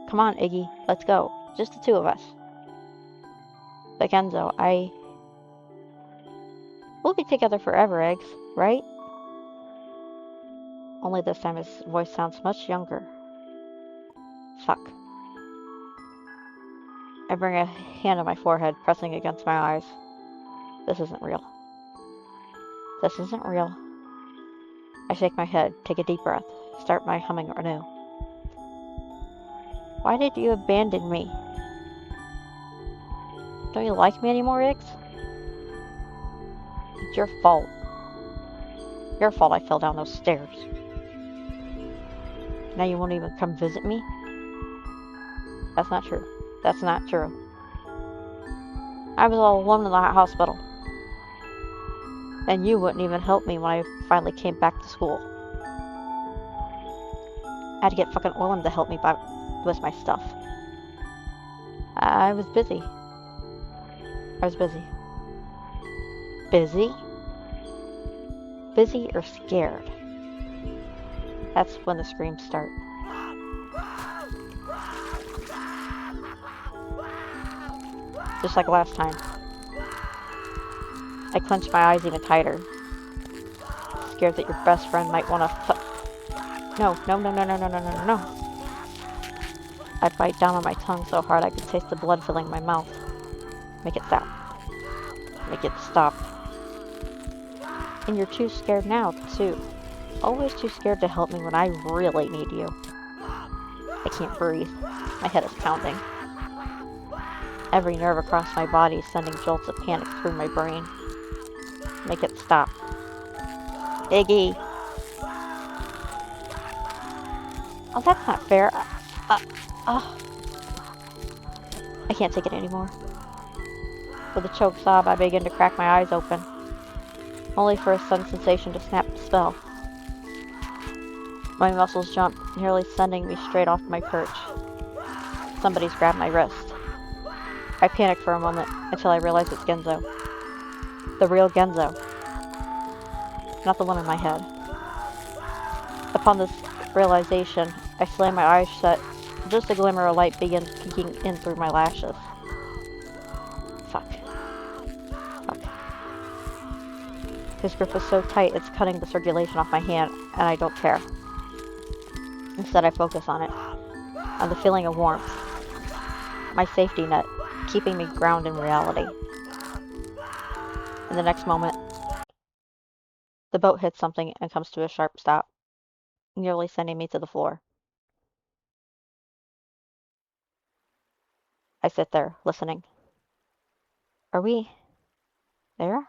S1: Come on, Iggy, let's go. Just the two of us. But Genzo, we'll be together forever, Eggs, right? Only this time his voice sounds much younger. Fuck. I bring a hand on my forehead, pressing against my eyes. This isn't real. This isn't real. I shake my head, take a deep breath, start my humming anew. Why did you abandon me? Don't you like me anymore, Iggs? It's your fault. Your fault I fell down those stairs. Now you won't even come visit me? That's not true. That's not true. I was all alone in the hospital. And you wouldn't even help me when I finally came back to school. I had to get fucking Orlam to help me with my stuff. I was busy. Busy? Busy or scared? That's when the screams start. Just like last time. I clench my eyes even tighter. Scared that your best friend might want to No. I bite down on my tongue so hard I could taste the blood filling my mouth. Make it stop. Make it stop. And you're too scared now, too. Always too scared to help me when I really need you. I can't breathe. My head is pounding. Every nerve across my body is sending jolts of panic through my brain. Make it stop. Iggy! Oh, that's not fair. I can't take it anymore. With a choked sob, I begin to crack my eyes open, only for a sudden sensation to snap the spell. My muscles jump, nearly sending me straight off my perch. Somebody's grabbed my wrist. I panic for a moment until I realize it's Genzo. The real Genzo, not the one in my head. Upon this realization, I slam my eyes shut. Just a glimmer of light begins peeking in through my lashes. Fuck. Fuck. His grip is so tight it's cutting the circulation off my hand, and I don't care. Instead, I focus on it, on the feeling of warmth, my safety net, keeping me grounded in reality. In the next moment, the boat hits something and comes to a sharp stop, nearly sending me to the floor. I sit there, listening. Are we there?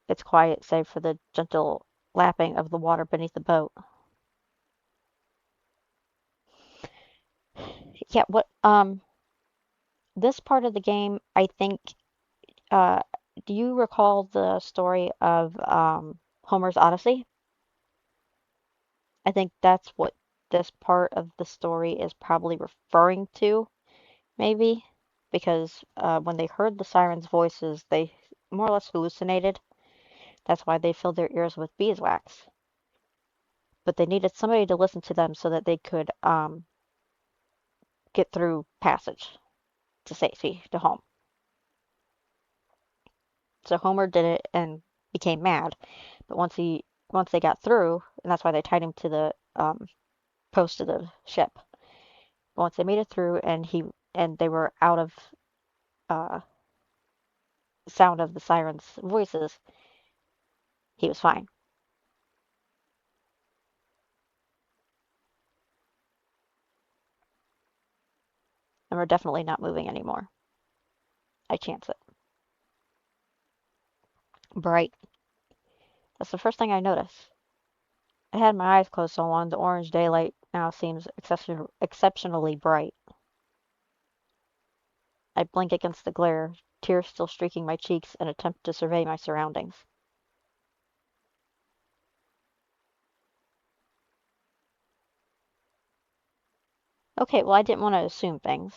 S1: It's quiet, save for the gentle lapping of the water beneath the boat. Yeah, this part of the game, I think, uh, do you recall the story of, Homer's Odyssey? I think that's what this part of the story is probably referring to, maybe, because, when they heard the sirens' voices, they more or less hallucinated. That's why they filled their ears with beeswax. But they needed somebody to listen to them so that they could, get through passage to safety, to home. So Homer did it and became mad. But once they got through, and that's why they tied him to the, post of the ship. But once they made it through and they were out of, uh, sound of the sirens' voices, he was fine. And we're definitely not moving anymore. I chance it. Bright. That's the first thing I notice. I had my eyes closed so long, the orange daylight now seems exceptionally bright. I blink against the glare, tears still streaking my cheeks, and attempt to survey my surroundings. Okay, well, I didn't want to assume things.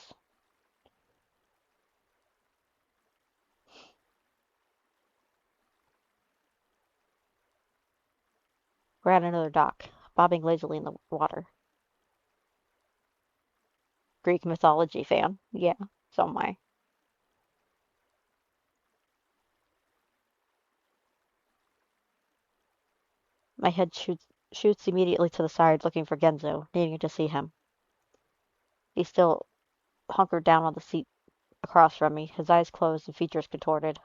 S1: We're at another dock, bobbing lazily in the water. Greek mythology fan. Yeah, so am I. My head shoots immediately to the side, looking for Genzo, needing to see him. He's still hunkered down on the seat across from me, his eyes closed and features contorted.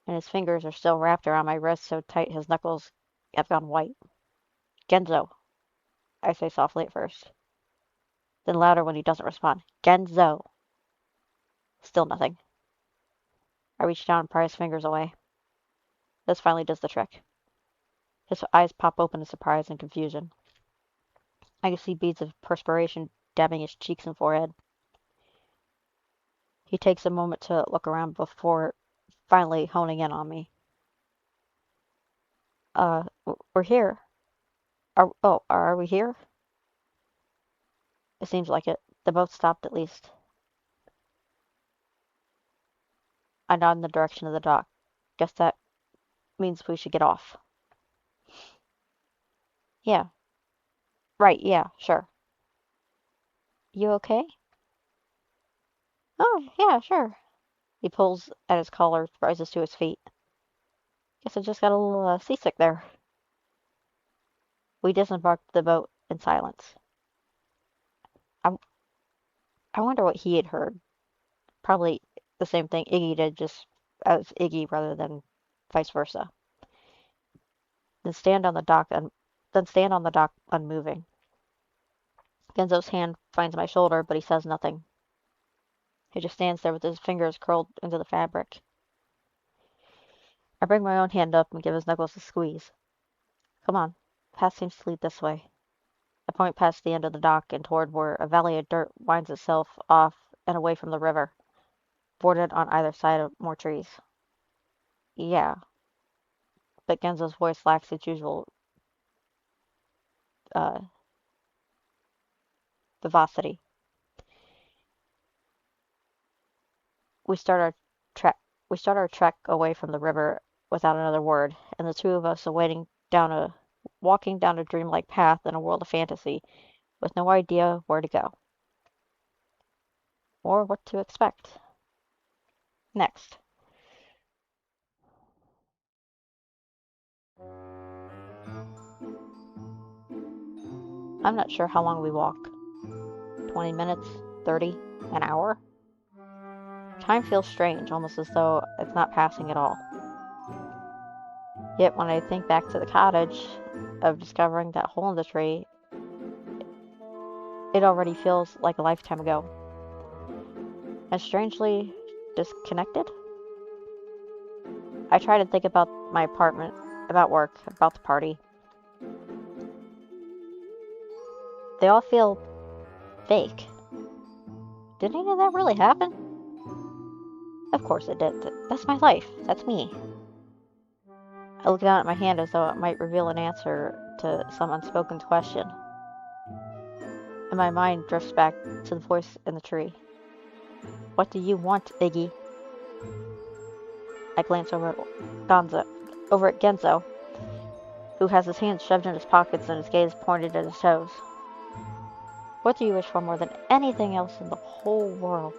S1: And his fingers are still wrapped around my wrist so tight his knuckles have gone white. Genzo, I say softly at first, then louder when he doesn't respond. Genzo. Still nothing. I reach down and pry his fingers away. This finally does the trick. His eyes pop open in surprise and confusion. I can see beads of perspiration dabbing his cheeks and forehead. He takes a moment to look around before finally honing in on me. We're here. Are we here? It seems like it. The boat stopped at least. I nod in the direction of the dock. Guess that means we should get off. Yeah. Right, yeah, sure. You okay? Oh, yeah, sure. He pulls at his collar, rises to his feet. Guess I just got a little seasick there. We disembarked the boat in silence. I, I wonder what he had heard. Probably the same thing Iggy did, just as Iggy rather than vice versa. Then stand on the dock and then stand on the dock unmoving. Genzo's hand finds my shoulder, but he says nothing. He just stands there with his fingers curled into the fabric. I bring my own hand up and give his knuckles a squeeze. Come on, path seems to lead this way. I point past the end of the dock and toward where a valley of dirt winds itself off and away from the river, bordered on either side of more trees. Yeah, but Genzo's voice lacks its usual uh, vivacity. We start our trek. We start our trek away from the river without another word, and the two of us walking down a dreamlike path in a world of fantasy, with no idea where to go or what to expect next. I'm not sure how long we walk. 20 minutes? 30? An hour? Time feels strange, almost as though it's not passing at all. Yet when I think back to the cottage, of discovering that hole in the tree, it already feels like a lifetime ago. And strangely disconnected? I try to think about my apartment, about work, about the party. They all feel fake. Did any of that really happen? Of course it did. That's my life. That's me. I look down at my hand as though it might reveal an answer to some unspoken question. And my mind drifts back to the voice in the tree. What do you want, Iggy? I glance over at Genzo, who has his hands shoved in his pockets and his gaze pointed at his toes. What do you wish for more than anything else in the whole world?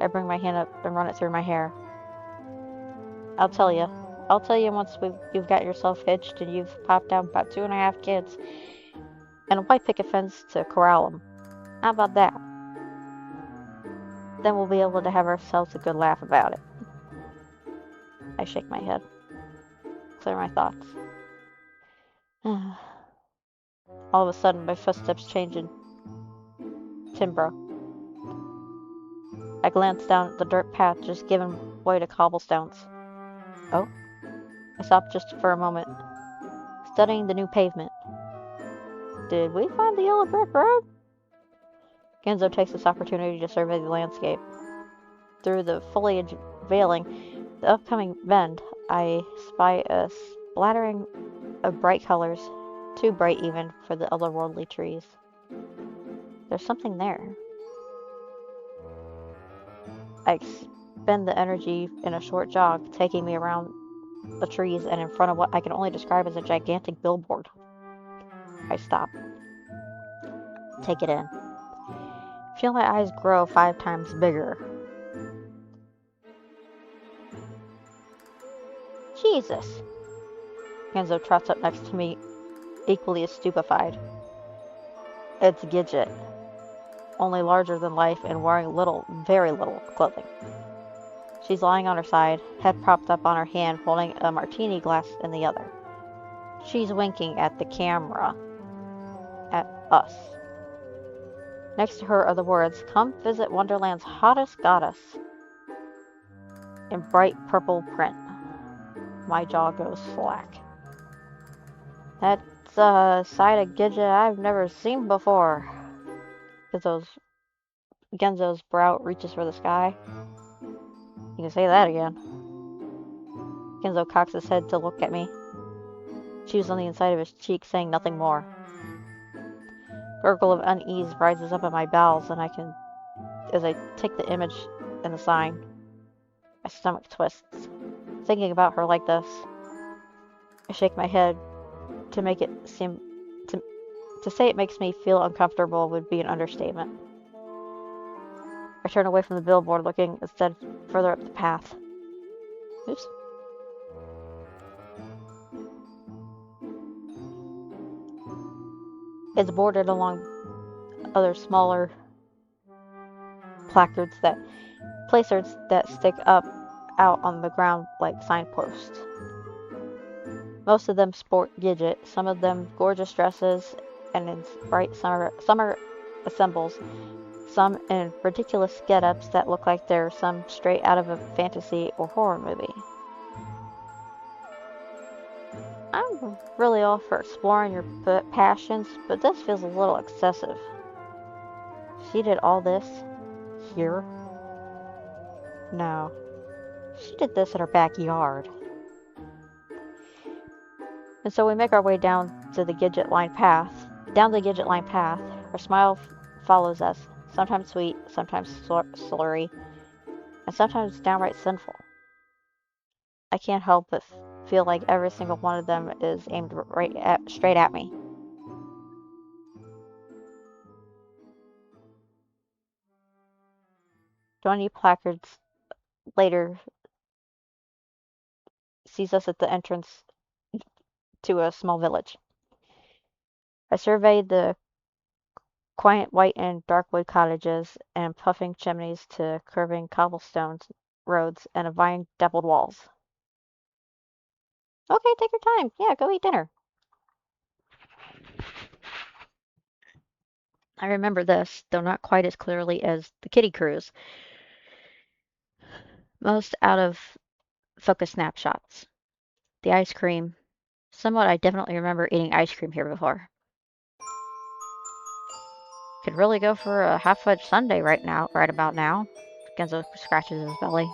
S1: I bring my hand up and run it through my hair. I'll tell you. I'll tell you once you've got yourself hitched and you've popped out about 2.5 kids and a white picket fence to corral them. How about that? Then we'll be able to have ourselves a good laugh about it. I shake my head. Clear my thoughts. All of a sudden, my footsteps change in timbre. I glance down at the dirt path just giving way to cobblestones. Oh? I stopped just for a moment, studying the new pavement. Did we find the yellow brick road? Genzo takes this opportunity to survey the landscape. Through the foliage veiling the upcoming bend, I spy a splattering of bright colors, too bright even for the otherworldly trees. There's something there. I expend the energy in a short jog, taking me around the trees and in front of what I can only describe as a gigantic billboard. I stop. Take it in. Feel my eyes grow 5 times bigger. Jesus! Genzo trots up next to me, equally as stupefied. It's Gidget, only larger than life and wearing little, very little clothing. She's lying on her side, head propped up on her hand, holding a martini glass in the other. She's winking at the camera. At us. Next to her are the words, "Come visit Wonderland's hottest goddess," in bright purple print. My jaw goes slack. That's a side of Gidget I've never seen before. Genzo's brow reaches for the sky. You can say that again. Genzo cocks his head to look at me. Chews on the inside of his cheek, saying nothing more. Gurgle of unease rises up in my bowels, and as I take the image and the sign, my stomach twists. Thinking about her like this, I shake my head to make it seem to say it makes me feel uncomfortable would be an understatement. I turn away from the billboard, looking instead further up the path. Oops. It's bordered along other smaller placards that stick up out on the ground like signposts. Most of them sport Gidget, some of them gorgeous dresses and in bright summer assembles, some in ridiculous get-ups that look like they're some straight out of a fantasy or horror movie. I'm really all for exploring your passions, but this feels a little excessive. She did all this here? No. She did this in her backyard. And so we make our way down the Gidget line path. Her smile follows us, sometimes sweet, sometimes slurry, and sometimes downright sinful. I can't help but feel like every single one of them is aimed straight at me. Twenty placards later sees us at the entrance to a small village. I surveyed the quiet white and dark wood cottages and puffing chimneys to curving cobblestone roads and vine-dappled walls. Okay, take your time. Yeah, go eat dinner. I remember this, though not quite as clearly as the Kitty Cruise, most out of focus snapshots. The ice cream. Somewhat I definitely remember eating ice cream here before. Could really go for a half-fudge sundae right about now. Genzo scratches his belly.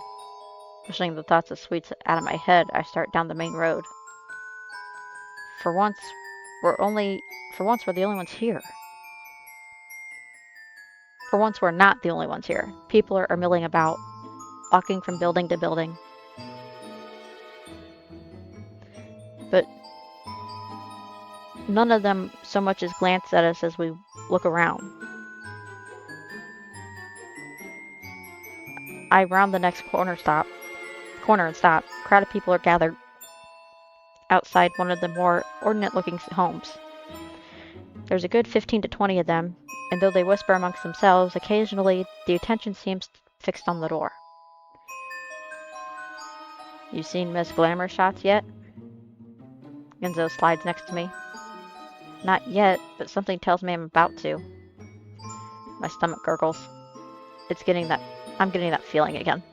S1: Pushing the thoughts of sweets out of my head, I start down the main road. For once, we're the only ones here. For once, we're not the only ones here. People are milling about, walking from building to building. But none of them so much as glance at us as we look around. I round the next corner and stop. A crowd of people are gathered outside one of the more ordinate-looking homes. There's a good 15 to 20 of them, and though they whisper amongst themselves, occasionally the attention seems fixed on the door. You seen Miss Glamour shots yet? Genzo slides next to me. Not yet, but something tells me I'm about to. My stomach gurgles. I'm getting that feeling again.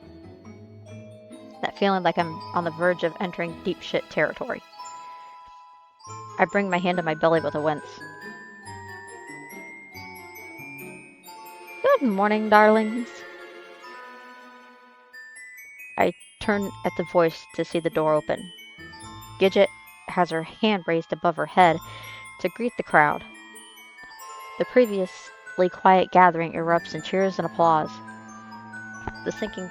S1: That feeling like I'm on the verge of entering deep shit territory. I bring my hand to my belly with a wince. Good morning, darlings. I turn at the voice to see the door open. Gidget has her hand raised above her head to greet the crowd. The previously quiet gathering erupts in cheers and applause. The sinking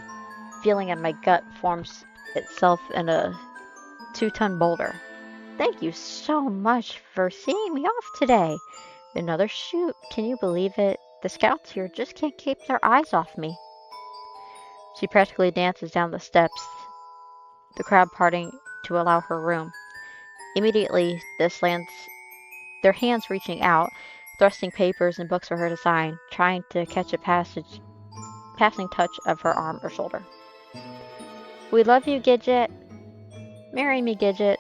S1: feeling in my gut forms itself in a 2-ton boulder. Thank you so much for seeing me off today. Another shoot, can you believe it? The scouts here just can't keep their eyes off me. She practically dances down the steps, the crowd parting to allow her room. Immediately, their hands reaching out, thrusting papers and books for her to sign, trying to catch a passing touch of her arm or shoulder. We love you, Gidget. Marry me, Gidget.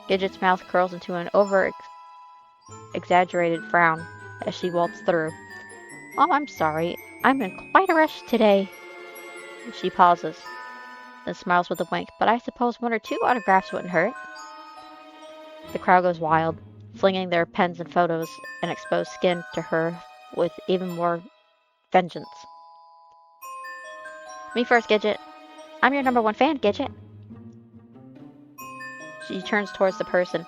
S1: Gidget's mouth curls into an over-exaggerated frown as she waltzes through. Oh, I'm sorry. I'm in quite a rush today. She pauses, then smiles with a wink, but I suppose 1 or 2 autographs wouldn't hurt. The crowd goes wild, flinging their pens and photos and exposed skin to her with even more vengeance. Me first, Gidget. I'm your #1 fan, Gidget. She turns towards the person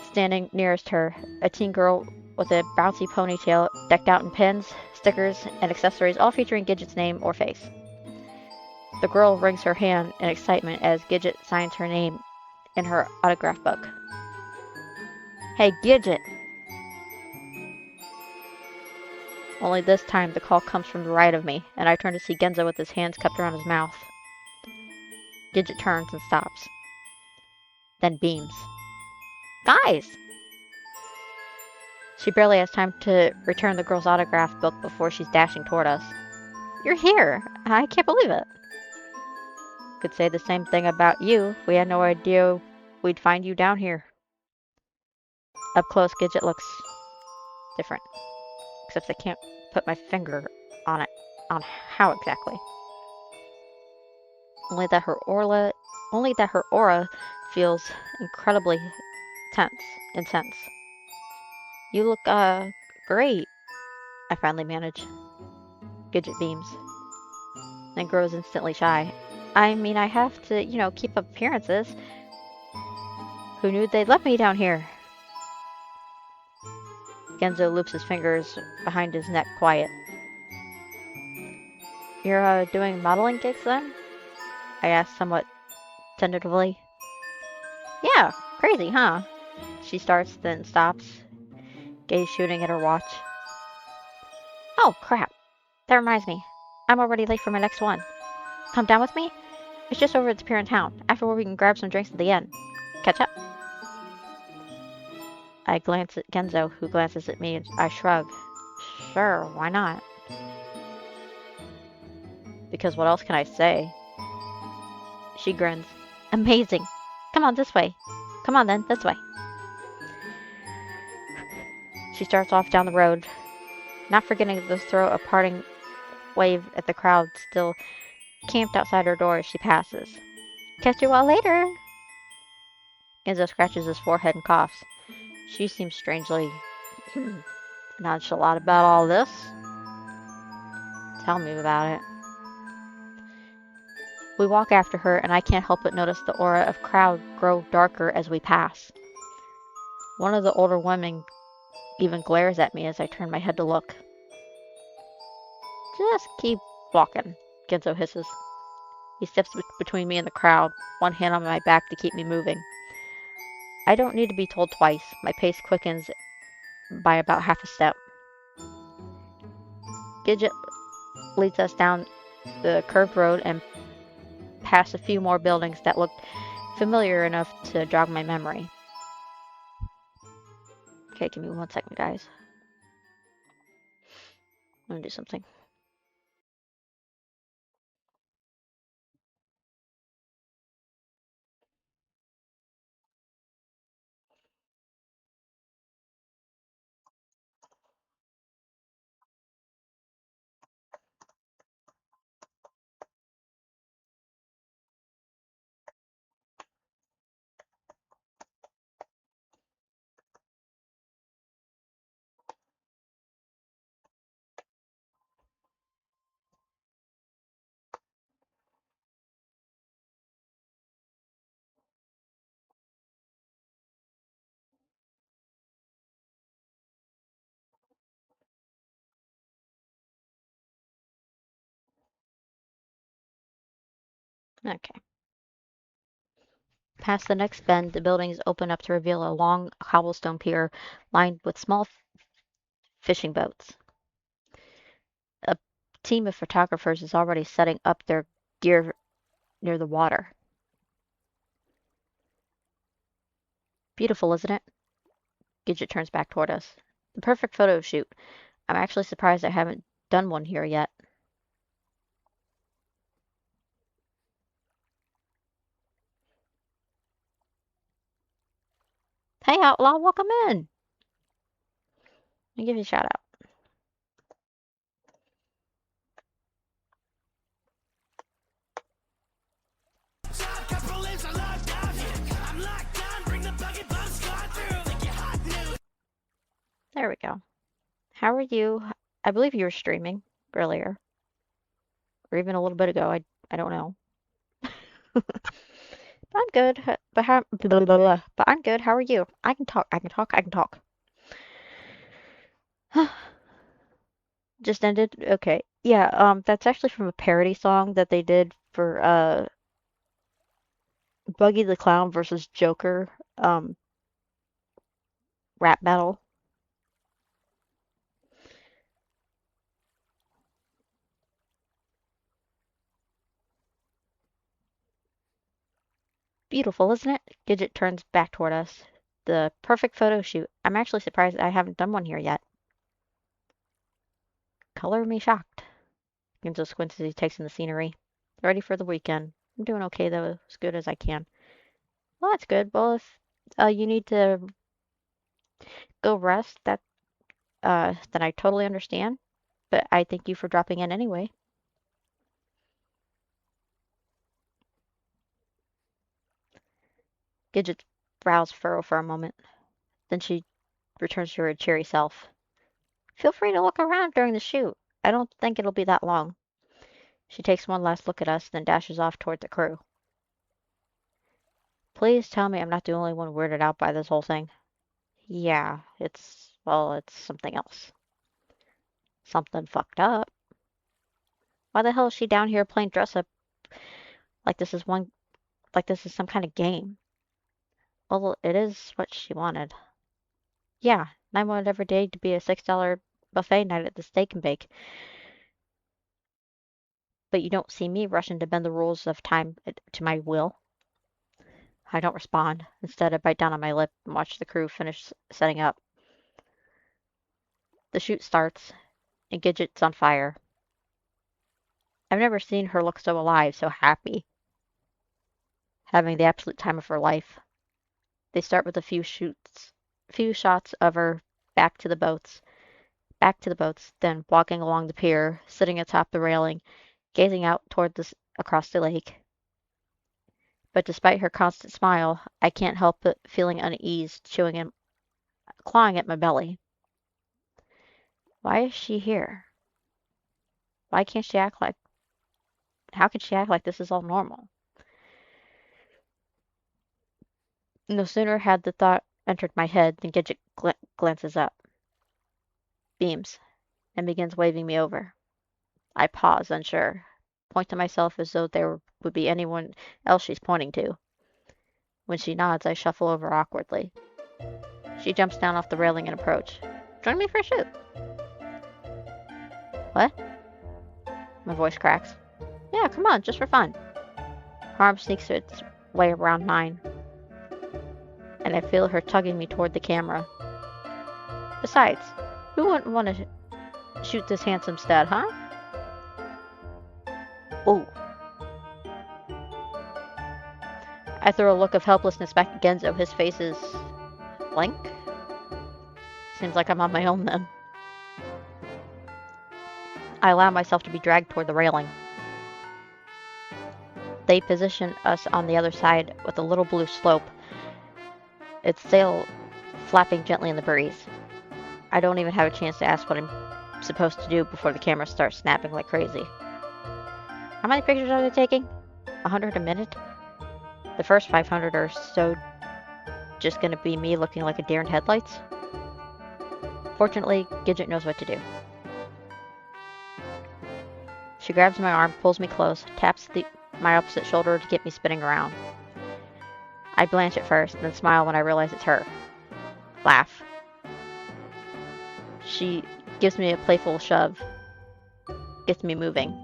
S1: standing nearest her, a teen girl with a bouncy ponytail decked out in pins, stickers, and accessories, all featuring Gidget's name or face. The girl wrings her hand in excitement as Gidget signs her name in her autograph book. Hey, Gidget! Only this time the call comes from the right of me, and I turn to see Genzo with his hands cupped around his mouth. Gidget turns and stops, then beams. Guys! She barely has time to return the girl's autograph book before she's dashing toward us. You're here! I can't believe it! Could say the same thing about you. We had no idea we'd find you down here. Up close, Gidget looks different. Except I can't put my finger on it. On how exactly. Only that her aura feels incredibly intense. You look, great. I finally manage. Gidget beams. Then grows instantly shy. I mean, I have to, keep up appearances. Who knew they'd let me down here? Genzo loops his fingers behind his neck, quiet. You're doing modeling gigs then? I asked somewhat tentatively. Yeah, crazy, huh? She starts, then stops, gaze shooting at her watch. Oh, crap. That reminds me. I'm already late for my next one. Come down with me? It's just over at the pier in town. Afterward, we can grab some drinks at the inn. Catch up? I glance at Genzo, who glances at me, and I shrug. Sure, why not? Because what else can I say? She grins. Amazing. Come on, this way. Come on then, this way. She starts off down the road, not forgetting to throw a parting wave at the crowd still camped outside her door as she passes. Catch you all later. Genzo scratches his forehead and coughs. She seems strangely nonchalant about all this. Tell me about it. We walk after her, and I can't help but notice the aura of crowd grow darker as we pass. One of the older women even glares at me as I turn my head to look. Just keep walking, Genzo hisses. He steps between me and the crowd, one hand on my back to keep me moving. I don't need to be told twice. My pace quickens by about half a step. Gidget leads us down the curved road and past a few more buildings that looked familiar enough to jog my memory. Okay, give me 1 second, guys. I'm gonna do something. Okay. Past the next bend, the buildings open up to reveal a long cobblestone pier lined with small fishing boats. A team of photographers is already setting up their gear near the water. Beautiful, isn't it? Gidget turns back toward us. The perfect photo shoot. I'm actually surprised I haven't done one here yet. Hey, Outlaw, welcome in. Let me give you a shout out. There we go. How are you? I believe you were streaming earlier, or even a little bit ago. I don't know. I'm good. But how? Blah, blah, blah. But I'm good. How are you? I can talk. I can talk. I can talk. Just ended. Okay. Yeah. That's actually from a parody song that they did for Buggy the Clown versus Joker rap battle. Beautiful, isn't it? Gidget turns back toward us. The perfect photo shoot. I'm actually surprised I haven't done one here yet. Color me shocked. Ginzo squints as he takes in the scenery. Ready for the weekend. I'm doing okay though, as good as I can. Well, that's good. Well, if you need to go rest, then I totally understand. But I thank you for dropping in anyway. Gidget's brows furrow for a moment. Then she returns to her cheery self. Feel free to look around during the shoot. I don't think it'll be that long. She takes one last look at us, then dashes off toward the crew. Please tell me I'm not the only one weirded out by this whole thing. Yeah, it's Well, it's something else. Something fucked up. Why the hell is she down here playing dress up like this is one like this is some kind of game? Well, it is what she wanted. Yeah, and I wanted every day to be a $6 buffet night at the steak and bake. But you don't see me rushing to bend the rules of time to my will. I don't respond. Instead, I bite down on my lip and watch the crew finish setting up. The shoot starts, and Gidget's on fire. I've never seen her look so alive, so happy, having the absolute time of her life. They start with a few shots of her back to the boats, then walking along the pier, sitting atop the railing, gazing out toward across the lake. But despite her constant smile, I can't help but feeling uneasy, chewing and clawing at my belly. Why is she here? Why can't she act like How can she act like this is all normal? No sooner had the thought entered my head than Gidget glances up, beams, and begins waving me over. I pause, unsure, point to myself as though there would be anyone else she's pointing to. When she nods, I shuffle over awkwardly. She jumps down off the railing and approach. Join me for a shoot. What? My voice cracks. Yeah, come on, just for fun. Her arm sneaks its way around mine, and I feel her tugging me toward the camera. Besides, who wouldn't want to shoot this handsome stud, huh? Ooh. I throw a look of helplessness back at Genzo. His face is blank. Seems like I'm on my own then. I allow myself to be dragged toward the railing. They position us on the other side with a little blue slope, its sail flapping gently in the breeze. I don't even have a chance to ask what I'm supposed to do before the camera starts snapping like crazy. How many pictures are they taking? 100 a minute? The first 500 or so just gonna be me looking like a deer in headlights? Fortunately, Gidget knows what to do. She grabs my arm, pulls me close, taps my opposite shoulder to get me spinning around. I blanch at first, then smile when I realize it's her. Laugh. She gives me a playful shove, gets me moving,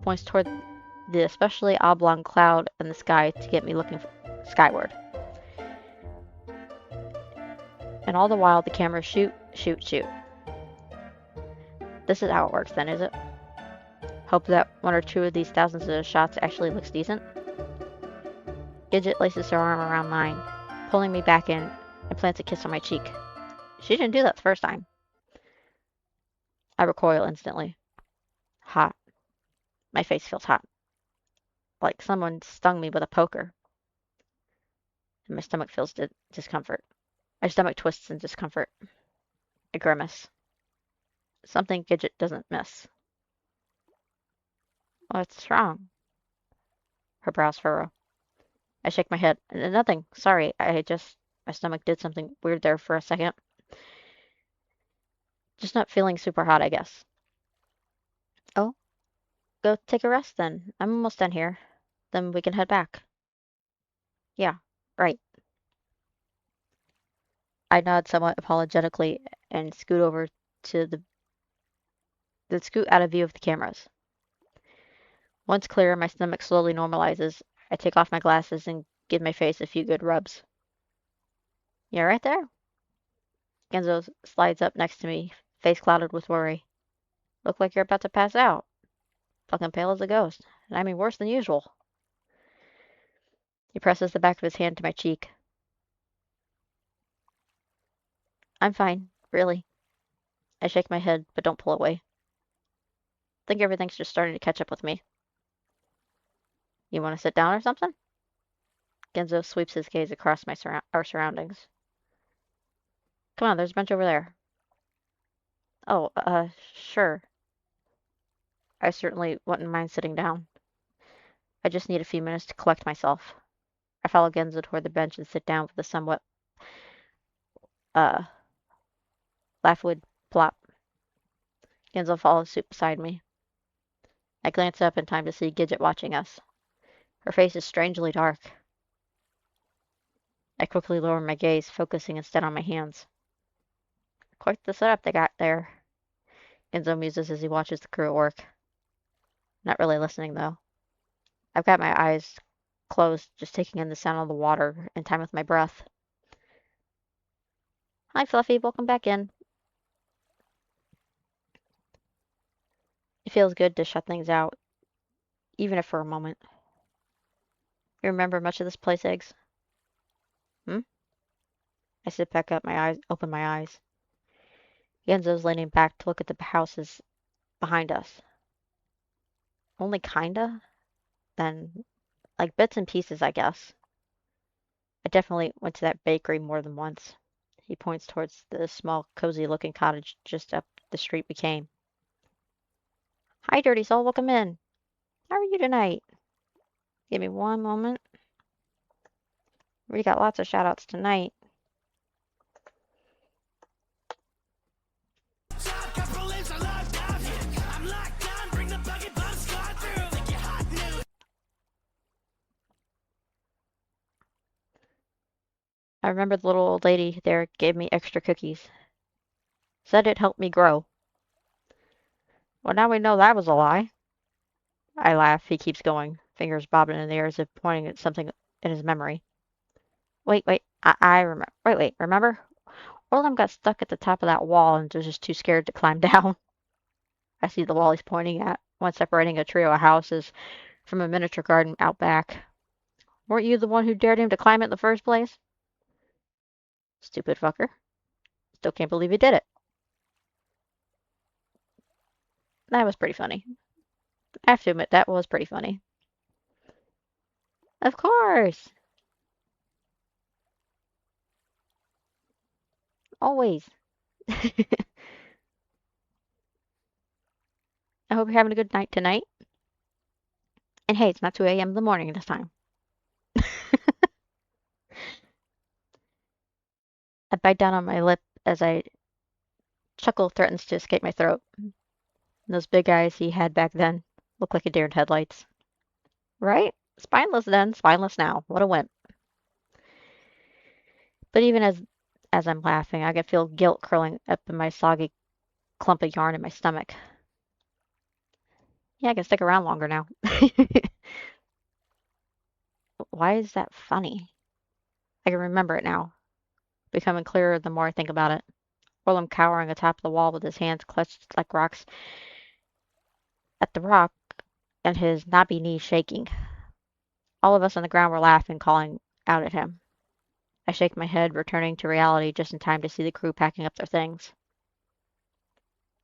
S1: points toward the especially oblong cloud in the sky to get me looking skyward. And all the while, the cameras shoot, shoot, shoot. This is how it works then, is it? Hope that one or two of these thousands of shots actually looks decent. Gidget laces her arm around mine, pulling me back in, and plants a kiss on my cheek. She didn't do that the first time. I recoil instantly. Hot. My face feels hot. Like someone stung me with a poker. And my stomach feels discomfort. My stomach twists in discomfort. I grimace. Something Gidget doesn't miss. What's wrong? Her brows furrow. I shake my head. Nothing. Sorry. My stomach did something weird there for a second. Just not feeling super hot, I guess. Oh, go take a rest then. I'm almost done here. Then we can head back. Yeah, right. I nod somewhat apologetically and scoot over to scoot out of view of the cameras. Once clear, my stomach slowly normalizes. I take off my glasses and give my face a few good rubs. You right there? Genzo slides up next to me, face clouded with worry. Look like you're about to pass out. Fucking pale as a ghost. And I mean worse than usual. He presses the back of his hand to my cheek. I'm fine, really. I shake my head, but don't pull away. Think everything's just starting to catch up with me. You want to sit down or something? Genzo sweeps his gaze across our surroundings. Come on, there's a bench over there. Oh, sure. I certainly wouldn't mind sitting down. I just need a few minutes to collect myself. I follow Genzo toward the bench and sit down with a somewhat, uh, laugh would plop. Genzo follows suit beside me. I glance up in time to see Gidget watching us. Her face is strangely dark. I quickly lower my gaze, focusing instead on my hands. Quite the setup they got there. Genzo muses as he watches the crew at work. Not really listening, though. I've got my eyes closed, just taking in the sound of the water in time with my breath. Hi, Fluffy. Welcome back in. It feels good to shut things out, even if for a moment. You remember much of this place, Eggs? Hmm? I sit back up, open my eyes. Genzo's leaning back to look at the houses behind us. Only kinda? Then, like bits and pieces, I guess. I definitely went to that bakery more than once. He points towards the small, cozy-looking cottage just up the street we came. Hi, Dirty Soul. Welcome in. How are you tonight? Give me one moment. We got lots of shout-outs tonight. I remember the little old lady there gave me extra cookies. Said it helped me grow. Well, now we know that was a lie. I laugh. He keeps going, fingers bobbing in the air as if pointing at something in his memory. Wait. I remember. Wait. Remember? Orlam got stuck at the top of that wall and was just too scared to climb down. I see the wall he's pointing at, one separating a trio of houses from a miniature garden out back. Weren't you the one who dared him to climb it in the first place? Stupid fucker. Still can't believe he did it. That was pretty funny. I have to admit, that was pretty funny. Of course. Always. I hope you're having a good night tonight. And hey, it's not 2 a.m. in the morning this time. I bite down on my lip as I chuckle threatens to escape my throat. Those big eyes he had back then look like a deer in headlights. Right? Spineless then, spineless now. What a wimp. But even as I'm laughing, I can feel guilt curling up in my soggy clump of yarn in my stomach. Yeah, I can stick around longer now. Why is that funny? I can remember it now, becoming clearer the more I think about it. Orlam cowering atop the wall with his hands clutched like rocks at the rock and his knobby knees shaking. All of us on the ground were laughing, calling out at him. I shake my head, returning to reality just in time to see the crew packing up their things.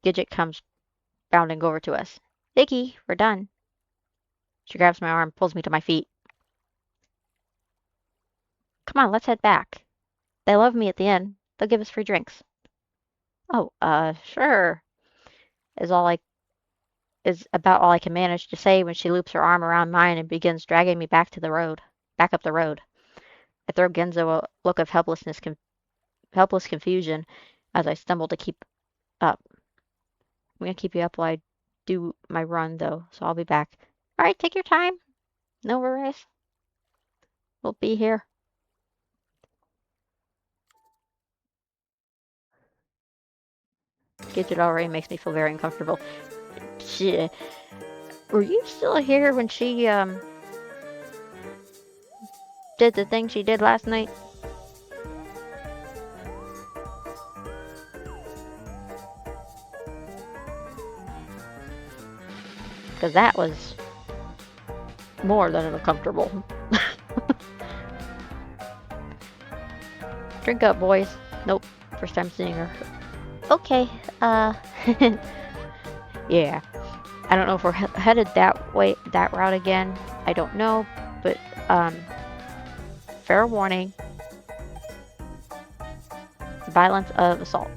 S1: Gidget comes bounding over to us. Vicky, we're done. She grabs my arm, pulls me to my feet. Come on, let's head back. They love me at the inn. They'll give us free drinks. Oh, sure. Is about all I can manage to say when she loops her arm around mine and begins dragging me back up the road. I throw Genzo a look of helpless confusion as I stumble to keep up. I'm gonna keep you up while I do my run, though, so I'll be back. All right, take your time. No worries. We'll be here. Gidget already makes me feel very uncomfortable. Shit. Were you still here when she, did the thing she did last night? Because that was more than uncomfortable. Drink up, boys. Nope. First time seeing her. Okay, yeah. I don't know if we're headed that route again. I don't know, but, fair warning. Violence of assault.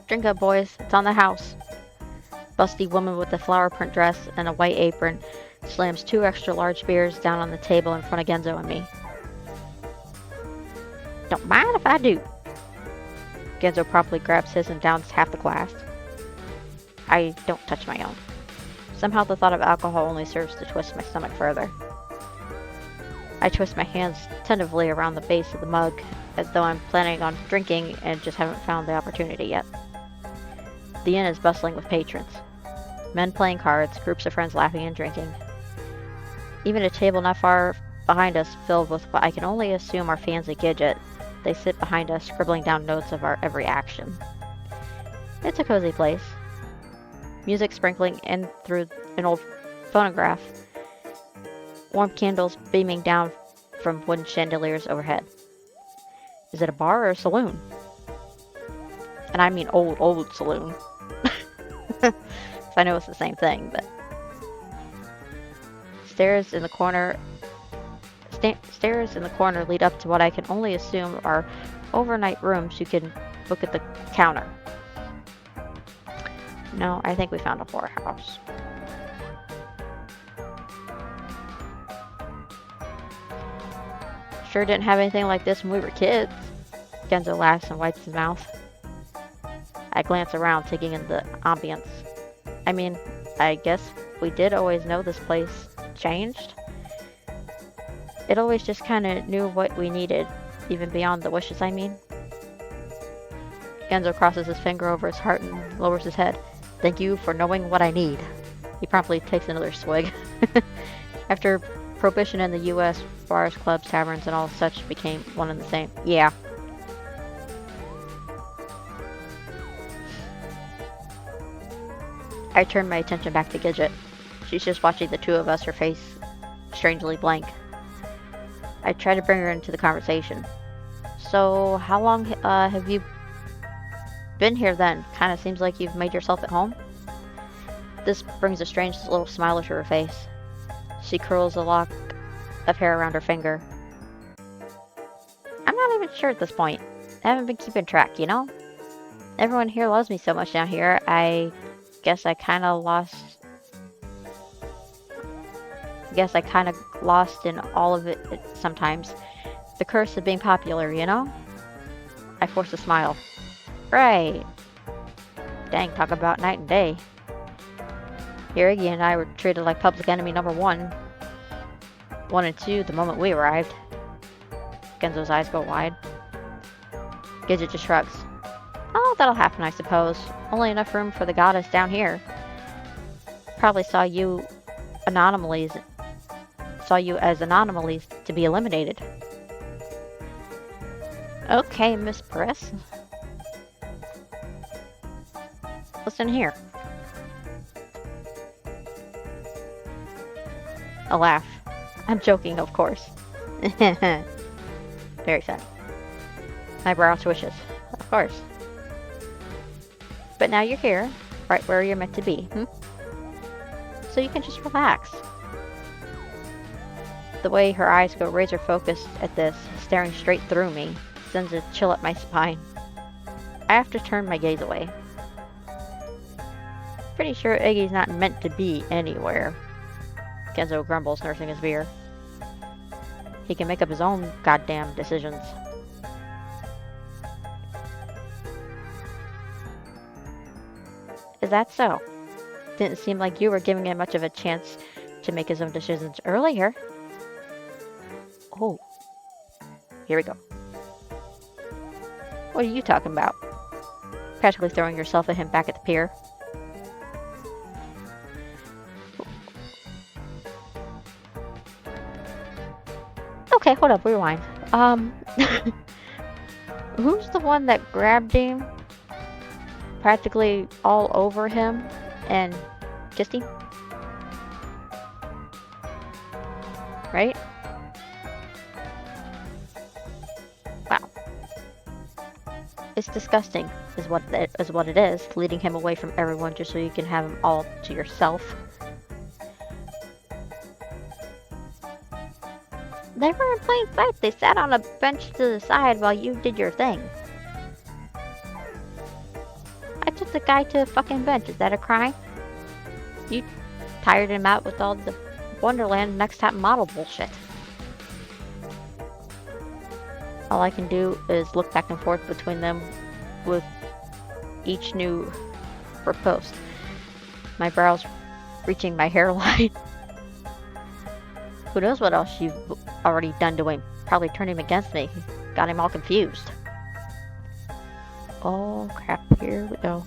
S1: Drink up, boys. It's on the house. Busty woman with a flower print dress and a white apron slams 2 extra large beers down on the table in front of Genzo and me. Don't mind if I do. Genzo promptly grabs his and downs half the glass. I don't touch my own. Somehow the thought of alcohol only serves to twist my stomach further. I twist my hands tentatively around the base of the mug, as though I'm planning on drinking and just haven't found the opportunity yet. The inn is bustling with patrons. Men playing cards, groups of friends laughing and drinking. Even a table not far behind us filled with what I can only assume are fans of Gidget. They sit behind us, scribbling down notes of our every action. It's a cozy place. Music sprinkling in through an old phonograph. Warm candles beaming down from wooden chandeliers overhead. Is it a bar or a saloon? And I mean old saloon. I know it's the same thing, but... Stairs in the corner lead up to what I can only assume are overnight rooms you can book at the counter. No, I think we found a whorehouse. Sure didn't have anything like this when we were kids. Genzo laughs and wipes his mouth. I glance around, taking in the ambience. I mean, I guess we did always know this place changed. It always just kind of knew what we needed, even beyond the wishes, I mean. Genzo crosses his finger over his heart and lowers his head. Thank you for knowing what I need. He promptly takes another swig. After prohibition in the U.S., bars, clubs, taverns, and all such became one and the same. Yeah. I turn my attention back to Gidget. She's just watching the two of us, her face strangely blank. I try to bring her into the conversation. So, how long have you been here then? Kinda seems like you've made yourself at home. This brings a strange little smile to her face. She curls a lock of hair around her finger. I'm not even sure at this point. I haven't been keeping track, you know? Everyone here loves me so much down here, I guess I kind of lost in all of it sometimes. The curse of being popular, you know? I force a smile. Right. Dang, talk about night and day. Here, Iggy and I were treated like public enemy number 1. 1 and 2 the moment we arrived. Genzo's eyes go wide. Gidget just shrugs. Oh, that'll happen, I suppose. Only enough room for the goddess down here. Probably saw you as anomalies to be eliminated. Okay, Miss Press. Listen here. A laugh. I'm joking, of course. Very sad. My brow swishes. Of course. But now you're here, right where you're meant to be, So you can just relax. The way her eyes go razor focused at this, staring straight through me, sends a chill up my spine. I have to turn my gaze away. Pretty sure Iggy's not meant to be anywhere. Genzo grumbles, nursing his beer. He can make up his own goddamn decisions. Is that so? Didn't seem like you were giving him much of a chance to make his own decisions earlier. Oh. Here we go. What are you talking about? Practically throwing yourself at him back at the pier. Okay, hold up, rewind. Who's the one that grabbed him? Practically all over him and kissed him? Right? Wow. It's disgusting, is what it is, leading him away from everyone just so you can have him all to yourself. They were in plain sight. They sat on a bench to the side while you did your thing. I took the guy to a fucking bench. Is that a crime? You tired him out with all the Wonderland next top model bullshit. All I can do is look back and forth between them with each new riposte. My brows reaching my hairline. Who knows what else you've already done to him? Probably turned him against me. Got him all confused. Oh crap, here we go.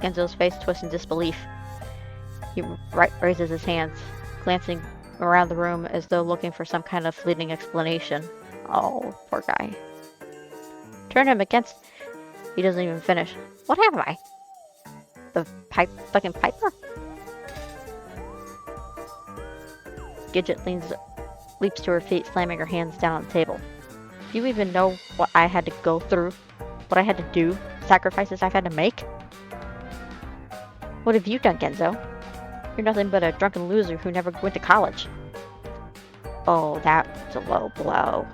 S1: Genzo's face twists in disbelief. He raises his hands, glancing around the room as though looking for some kind of fleeting explanation. Oh, poor guy. Turn him against... He doesn't even finish. What have I? The fucking Piper? Gidget leaps to her feet, slamming her hands down on the table. Do you even know what I had to go through? What I had to do? Sacrifices I've had to make? What have you done, Genzo? You're nothing but a drunken loser who never went to college. Oh, that's a low blow.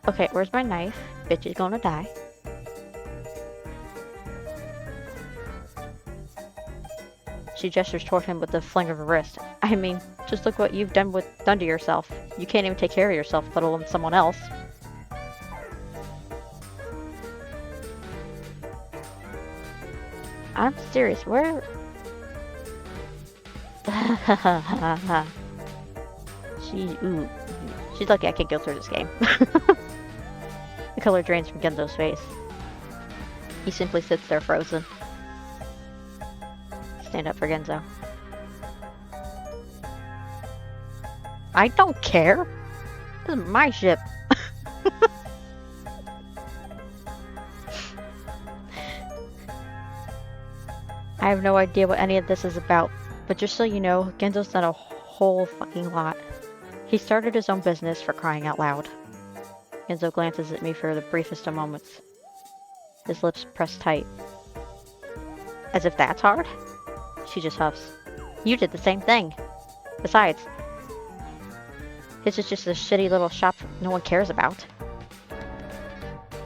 S1: Okay, where's my knife? Bitch is gonna die. She gestures toward him with a fling of her wrist. I mean, just look what you've done to yourself. You can't even take care of yourself, let alone someone else. I'm serious, where... She's lucky I can't go through this game. The color drains from Genzo's face. He simply sits there frozen. Stand up for Genzo. I don't care. This is my ship. I have no idea what any of this is about, but just so you know, Genzo's done a whole fucking lot. He started his own business, for crying out loud. Genzo glances at me for the briefest of moments. His lips pressed tight. As if that's hard? She just huffs. You did the same thing. Besides, his is just a shitty little shop no one cares about.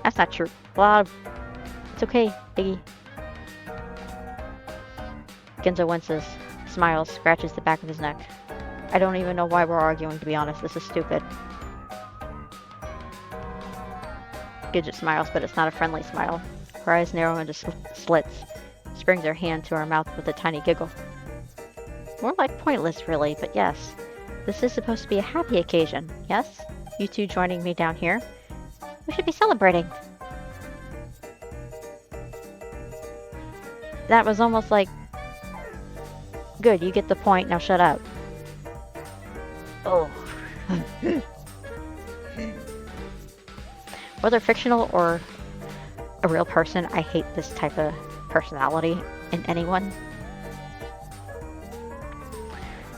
S1: That's not true. It's okay, Iggy. Genzo winces, smiles, scratches the back of his neck. I don't even know why we're arguing, to be honest. This is stupid. Gidget smiles, but it's not a friendly smile. Her eyes narrow into slits. She brings her hand to her mouth with a tiny giggle. More like pointless, really, but yes. This is supposed to be a happy occasion, yes? You two joining me down here? We should be celebrating. That was almost like... Good, you get the point, now shut up. Oh. Whether fictional or a real person, I hate this type of personality in anyone.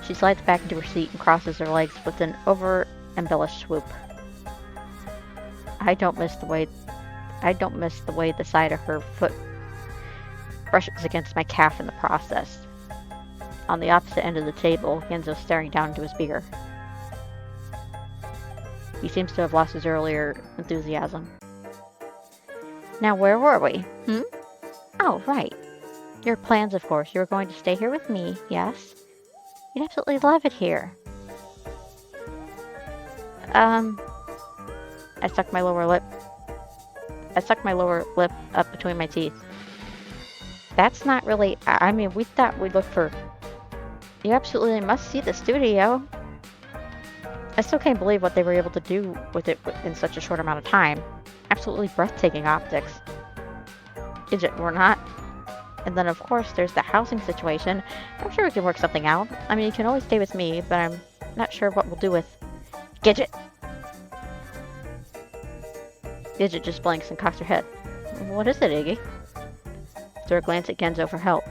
S1: She slides back into her seat and crosses her legs with an over-embellished swoop. I don't miss the way the side of her foot brushes against my calf in the process. On the opposite end of the table, Genzo's staring down into his beer. He seems to have lost his earlier enthusiasm. Now, where were we? Oh, right. Your plans, of course. You were going to stay here with me, yes? You'd absolutely love it here. I stuck my lower lip up between my teeth. That's not really... I mean, we thought we'd look for... You absolutely must see the studio. I still can't believe what they were able to do with it in such a short amount of time. Absolutely breathtaking optics. We're not. And then, of course, there's the housing situation. I'm sure we can work something out. I mean, you can always stay with me, but I'm not sure what we'll do with... Gidget! Gidget just blinks and cocks her head. What is it, Iggy? Throw a glance at Genzo for help.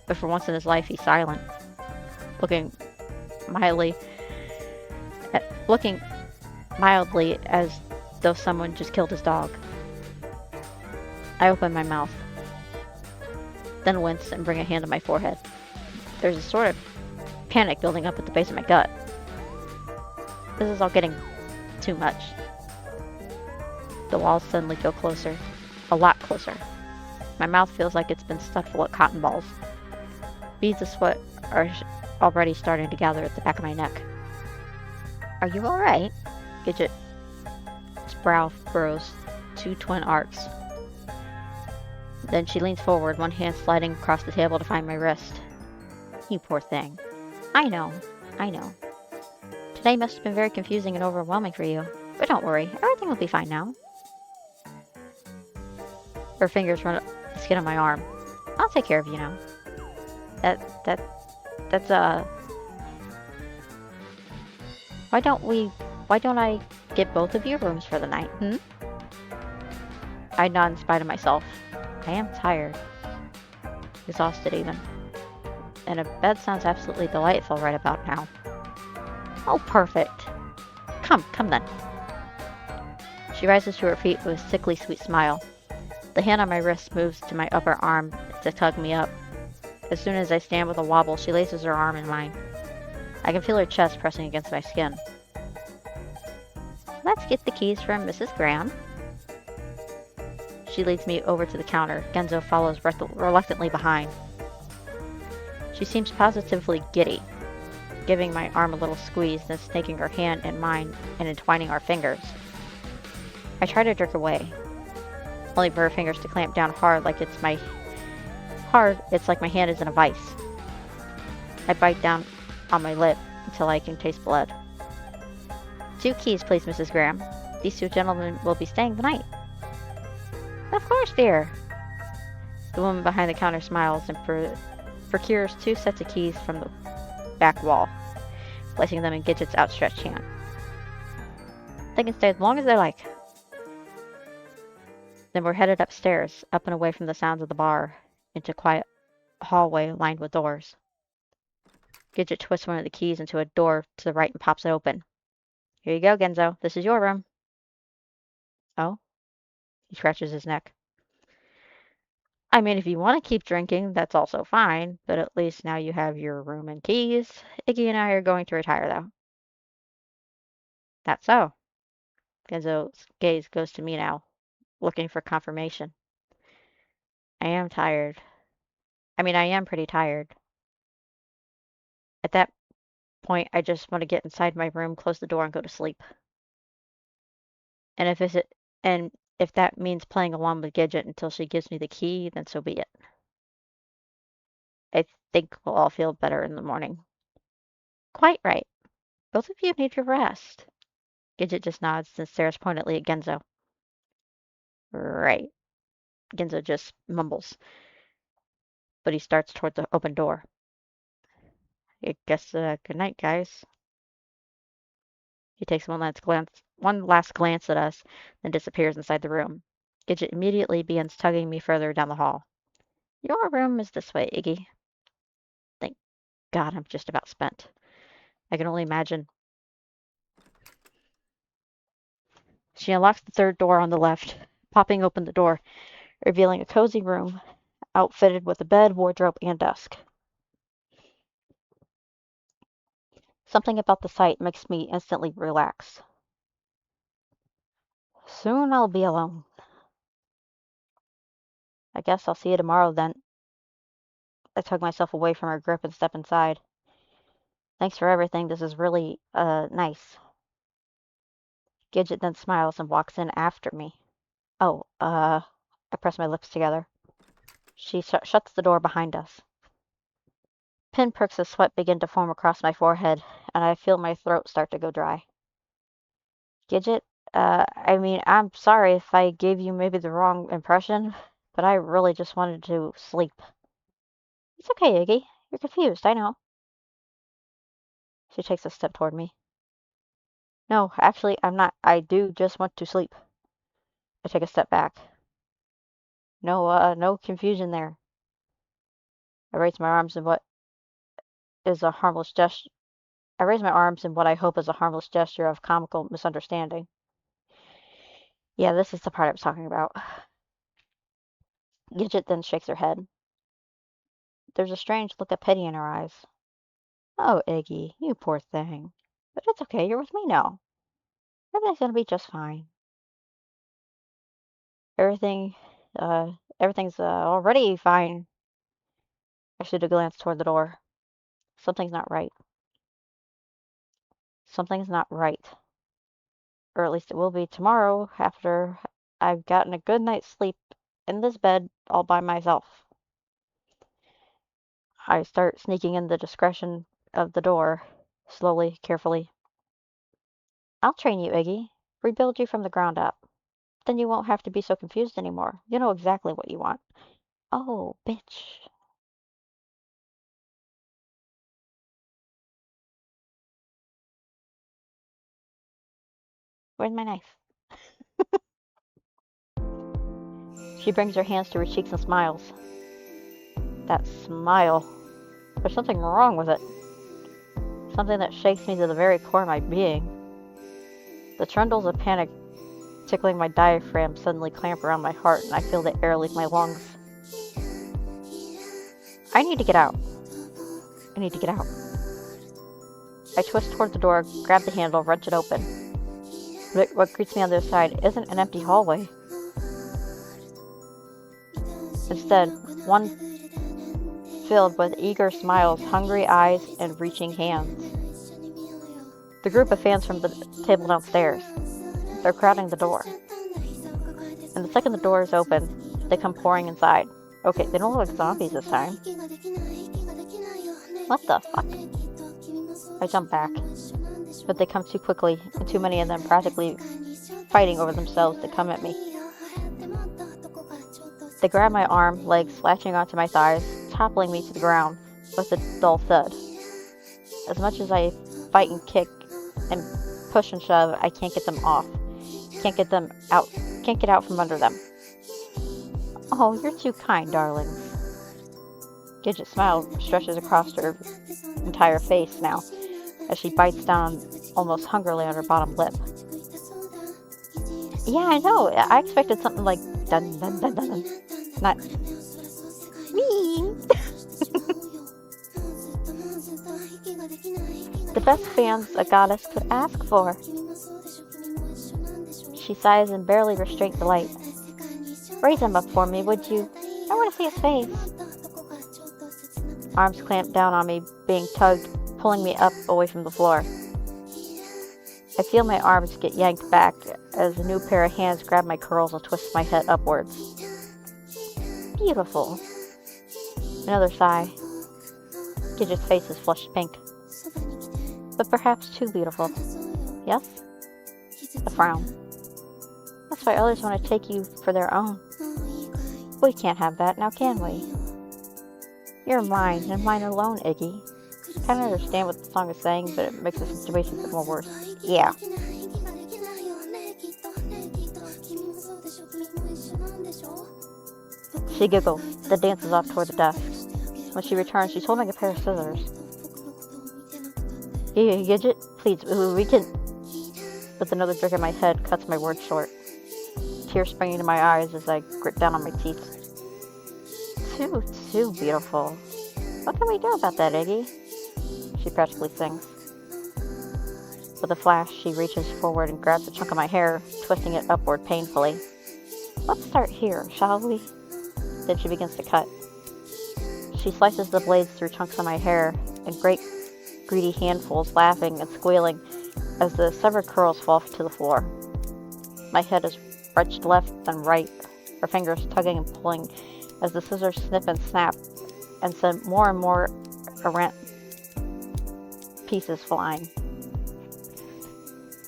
S1: But for once in his life, he's silent. Looking mildly as though someone just killed his dog. I open my mouth, then wince and bring a hand to my forehead. There's a sort of panic building up at the base of my gut. This is all getting too much. The walls suddenly feel closer. A lot closer. My mouth feels like it's been stuffed full of cotton balls. Beads of sweat are already starting to gather at the back of my neck. Are you alright? Gidget's brow furrows two twin arcs. Then she leans forward, one hand sliding across the table to find my wrist. You poor thing. I know. Today must have been very confusing and overwhelming for you. But don't worry, everything will be fine now. Her fingers run up the skin of my arm. I'll take care of you now. That's why don't I get both of your rooms for the night, I nod in spite of myself. I am tired. Exhausted even. And a bed sounds absolutely delightful right about now. Oh, perfect. Come then. She rises to her feet with a sickly sweet smile. The hand on my wrist moves to my upper arm to tug me up. As soon as I stand with a wobble, she laces her arm in mine. I can feel her chest pressing against my skin. Let's get the keys from Mrs. Graham. She leads me over to the counter. Genzo follows reluctantly behind. She seems positively giddy, giving my arm a little squeeze, then snaking her hand in mine and entwining our fingers. I try to jerk away, only for her fingers to clamp down hard like it's like my hand is in a vice. I bite down on my lip until I can taste blood. 2 keys, please, Mrs. Graham. These 2 gentlemen will be staying the night. Of course, dear. The woman behind the counter smiles and procures 2 sets of keys from the back wall, placing them in Gidget's outstretched hand. They can stay as long as they like. Then we're headed upstairs, up and away from the sounds of the bar, into a quiet hallway lined with doors. Gidget twists one of the keys into a door to the right and pops it open. Here you go, Genzo. This is your room. Oh? He scratches his neck. I mean, if you want to keep drinking, that's also fine, but at least now you have your room and keys. Iggy and I are going to retire, though. That's so. Genzo's gaze goes to me now, looking for confirmation. I am tired. I am pretty tired. At that point, I just want to get inside my room, close the door, and go to sleep. And if that means playing along with Gidget until she gives me the key, then so be it. I think we'll all feel better in the morning. Quite right. Both of you need your rest. Gidget just nods and stares pointedly at Genzo. Right. Genzo just mumbles, but he starts toward the open door. I guess, good night, guys. He takes one last glance at us, then disappears inside the room. Gidget immediately begins tugging me further down the hall. Your room is this way, Iggy. Thank God I'm just about spent. I can only imagine. She unlocks the third door on the left, popping open the door, revealing a cozy room outfitted with a bed, wardrobe, and desk. Something about the sight makes me instantly relax. Soon I'll be alone. I guess I'll see you tomorrow then. I tug myself away from her grip and step inside. Thanks for everything. This is really, nice. Gidget then smiles and walks in after me. Oh, I press my lips together. She shuts the door behind us. Pinpricks of sweat begin to form across my forehead, and I feel my throat start to go dry. Gidget, I'm sorry if I gave you maybe the wrong impression, but I really just wanted to sleep. It's okay, Iggy. You're confused, I know. She takes a step toward me. No, actually, I'm not. I do just want to sleep. I take a step back. No confusion there. I raise my arms in what is a harmless gesture. I raise my arms in what I hope is a harmless gesture of comical misunderstanding. Yeah, this is the part I was talking about. Gidget then shakes her head. There's a strange look of pity in her eyes. Oh, Iggy, you poor thing. But it's okay, you're with me now. Everything's gonna be just fine. Everything, Everything's already fine. I shoot a glance toward the door. Something's not right. Something's not right. Or at least it will be tomorrow after I've gotten a good night's sleep in this bed all by myself. I start sneaking in the discretion of the door, slowly, carefully. I'll train you, Iggy. Rebuild you from the ground up. Then you won't have to be so confused anymore. You know exactly what you want. Oh, bitch. Where's my knife? She brings her hands to her cheeks and smiles. That smile. There's something wrong with it. Something that shakes me to the very core of my being. The trundles of panic tickling my diaphragm suddenly clamp around my heart, and I feel the air leave my lungs. I need to get out. I need to get out. I twist toward the door, grab the handle, wrench it open. But what greets me on the other side isn't an empty hallway. Instead, one filled with eager smiles, hungry eyes, and reaching hands. The group of fans from the table downstairs. They're crowding the door. And the second the door is open, they come pouring inside. Okay, they don't look like zombies this time. What the fuck? I jump back. But they come too quickly, and too many of them practically fighting over themselves to come at me. They grab my arm, legs latching onto my thighs, toppling me to the ground with a dull thud. As much as I fight and kick and push and shove, I can't get them off. Can't get them out. Can't get out from under them. Oh, you're too kind, darlings. Gidget's smile stretches across her entire face now, as she bites down almost hungrily on her bottom lip. Yeah, I know. I expected something like dun dun dun dun. Not me. The best fans a goddess could ask for. She sighs in barely restrained delight. Raise him up for me, would you? I want to see his face. Arms clamp down on me, being tugged, pulling me up away from the floor. I feel my arms get yanked back as a new pair of hands grab my curls and twist my head upwards. Beautiful. Another sigh. Gidget's face is flushed pink. But perhaps too beautiful. Yes? A frown. That's why others want to take you for their own. We can't have that now, can we? You're mine, and mine alone, Iggy. I kind of understand what the song is saying, but it makes the situation a bit more worse. Yeah. She giggles, then dances off toward the desk. When she returns, she's holding a pair of scissors. Gidget, please, we can... But another jerk in my head cuts my words short. Tears spring into my eyes as I grip down on my teeth. Too beautiful. What can we do about that, Iggy? She practically sings. With a flash, she reaches forward and grabs a chunk of my hair, twisting it upward painfully. Let's start here, shall we? Then she begins to cut. She slices the blades through chunks of my hair, in great, greedy handfuls, laughing and squealing as the severed curls fall to the floor. My head is wrenched left and right, her fingers tugging and pulling as the scissors snip and snap and send more and more errant pieces flying.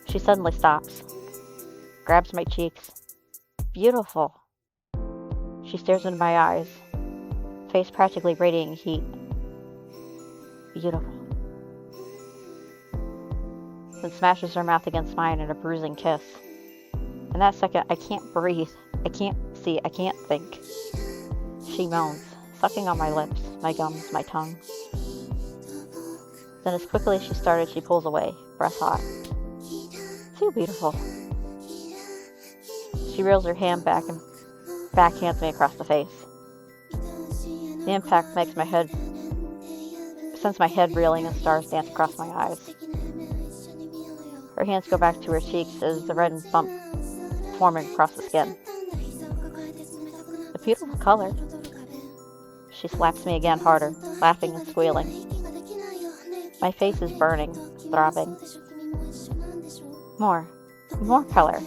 S1: She suddenly stops, grabs my cheeks. Beautiful. She stares into my eyes, face practically radiating heat. Beautiful. Then smashes her mouth against mine in a bruising kiss. In that second, I can't breathe. I can't see. I can't think. She moans, sucking on my lips, my gums, my tongue. Then as quickly as she started, she pulls away, breath hot. Too beautiful. She reels her hand back and backhands me across the face. The impact makes sends my head reeling and stars dance across my eyes. Her hands go back to her cheeks as the red bump forming across the skin. The beautiful color. She slaps me again harder, laughing and squealing. My face is burning, throbbing. More. More color.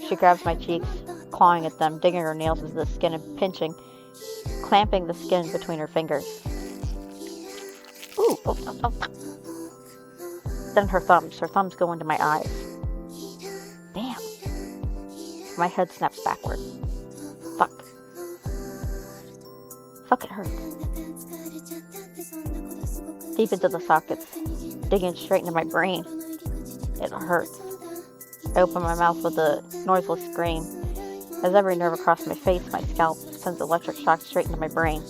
S1: She grabs my cheeks, clawing at them, digging her nails into the skin and pinching, clamping the skin between her fingers. Ooh, oh, oh, oh. Then her thumbs go into my eyes. Damn. My head snaps backward. Fuck. Fuck, it hurts. Deep into the sockets, digging straight into my brain. It hurts. I open my mouth with a noiseless scream. As every nerve across my face, my scalp sends electric shocks straight into my brain.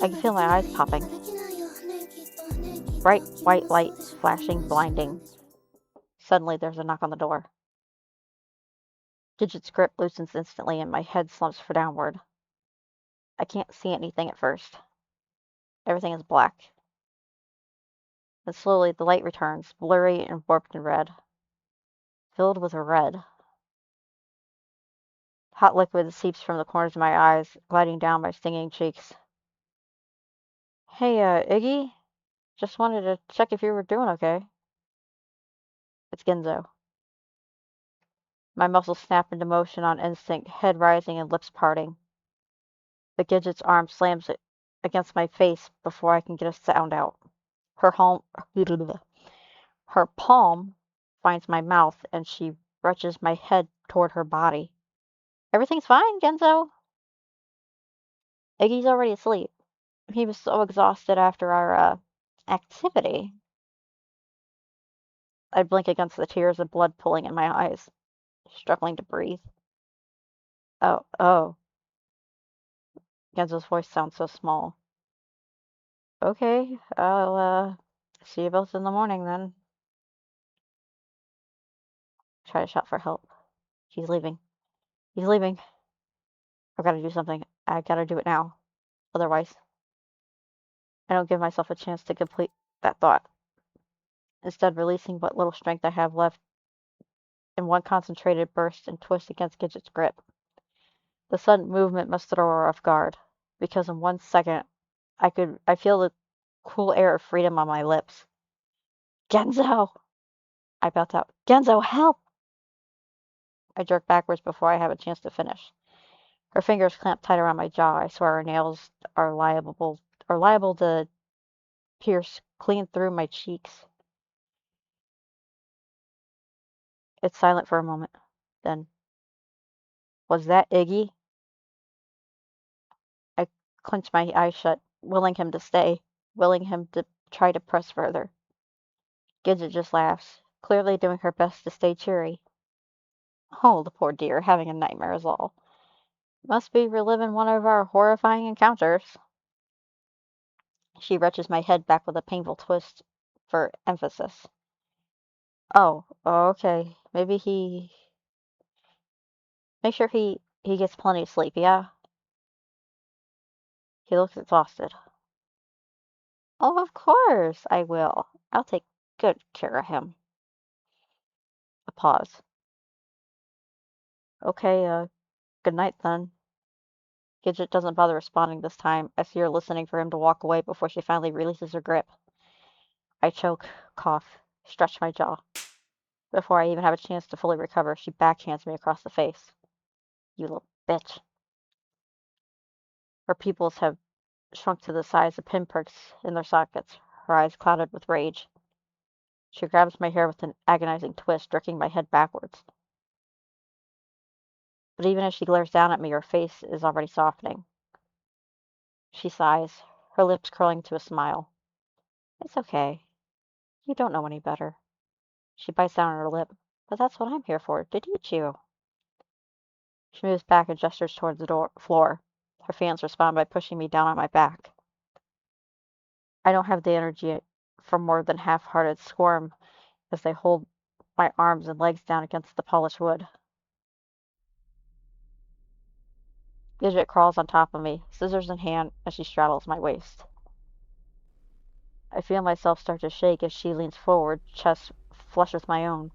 S1: I can feel my eyes popping. Bright white light flashing, blinding. Suddenly, there's a knock on the door. Gidget's grip loosens instantly, and my head slumps for downward. I can't see anything at first. Everything is black. Then slowly, the light returns, blurry and warped and red. Filled with red. Hot liquid seeps from the corners of my eyes, gliding down my stinging cheeks. Hey, Iggy? Just wanted to check if you were doing okay. It's Genzo. My muscles snap into motion on instinct, head rising and lips parting. But Gidget's arm slams it against my face before I can get a sound out. Her palm finds my mouth, and she brushes my head toward her body. Everything's fine, Genzo. Iggy's already asleep. He was so exhausted after our, activity. I blink against the tears of blood pooling in my eyes, struggling to breathe. Oh. Genzo's voice sounds so small. Okay, I'll, see you both in the morning then. Try to shout for help. He's leaving. He's leaving. I've got to do something. I gotta do it now. Otherwise, I don't give myself a chance to complete that thought. Instead, releasing what little strength I have left in one concentrated burst and twist against Gidget's grip. The sudden movement must throw her off guard, because in 1 second, I feel the cool air of freedom on my lips. Genzo! I belt out. Genzo, help! I jerk backwards before I have a chance to finish. Her fingers clamp tight around my jaw. I swear her nails are liable to pierce clean through my cheeks. It's silent for a moment. Then, was that Iggy? I clench my eyes shut, willing him to stay, willing him to try to press further. Gidget just laughs, clearly doing her best to stay cheery. Oh, the poor dear, having a nightmare is all. Must be reliving one of our horrifying encounters. She retches my head back with a painful twist for emphasis. Oh, okay. Make sure he gets plenty of sleep, yeah? He looks exhausted. Oh, of course I will. I'll take good care of him. A pause. Okay, good night then. Gidget doesn't bother responding this time. I see her listening for him to walk away before she finally releases her grip. I choke, cough, stretch my jaw. Before I even have a chance to fully recover, she backhands me across the face. You little bitch. Her pupils have shrunk to the size of pinpricks in their sockets, her eyes clouded with rage. She grabs my hair with an agonizing twist, jerking my head backwards. But even as she glares down at me, her face is already softening. She sighs, her lips curling to a smile. It's okay. You don't know any better. She bites down on her lip. But that's what I'm here for, to teach you. She moves back and gestures towards the floor. Her fans respond by pushing me down on my back. I don't have the energy for more than half-hearted squirm as they hold my arms and legs down against the polished wood. Gidget crawls on top of me, scissors in hand, as she straddles my waist. I feel myself start to shake as she leans forward, chest flush with my own.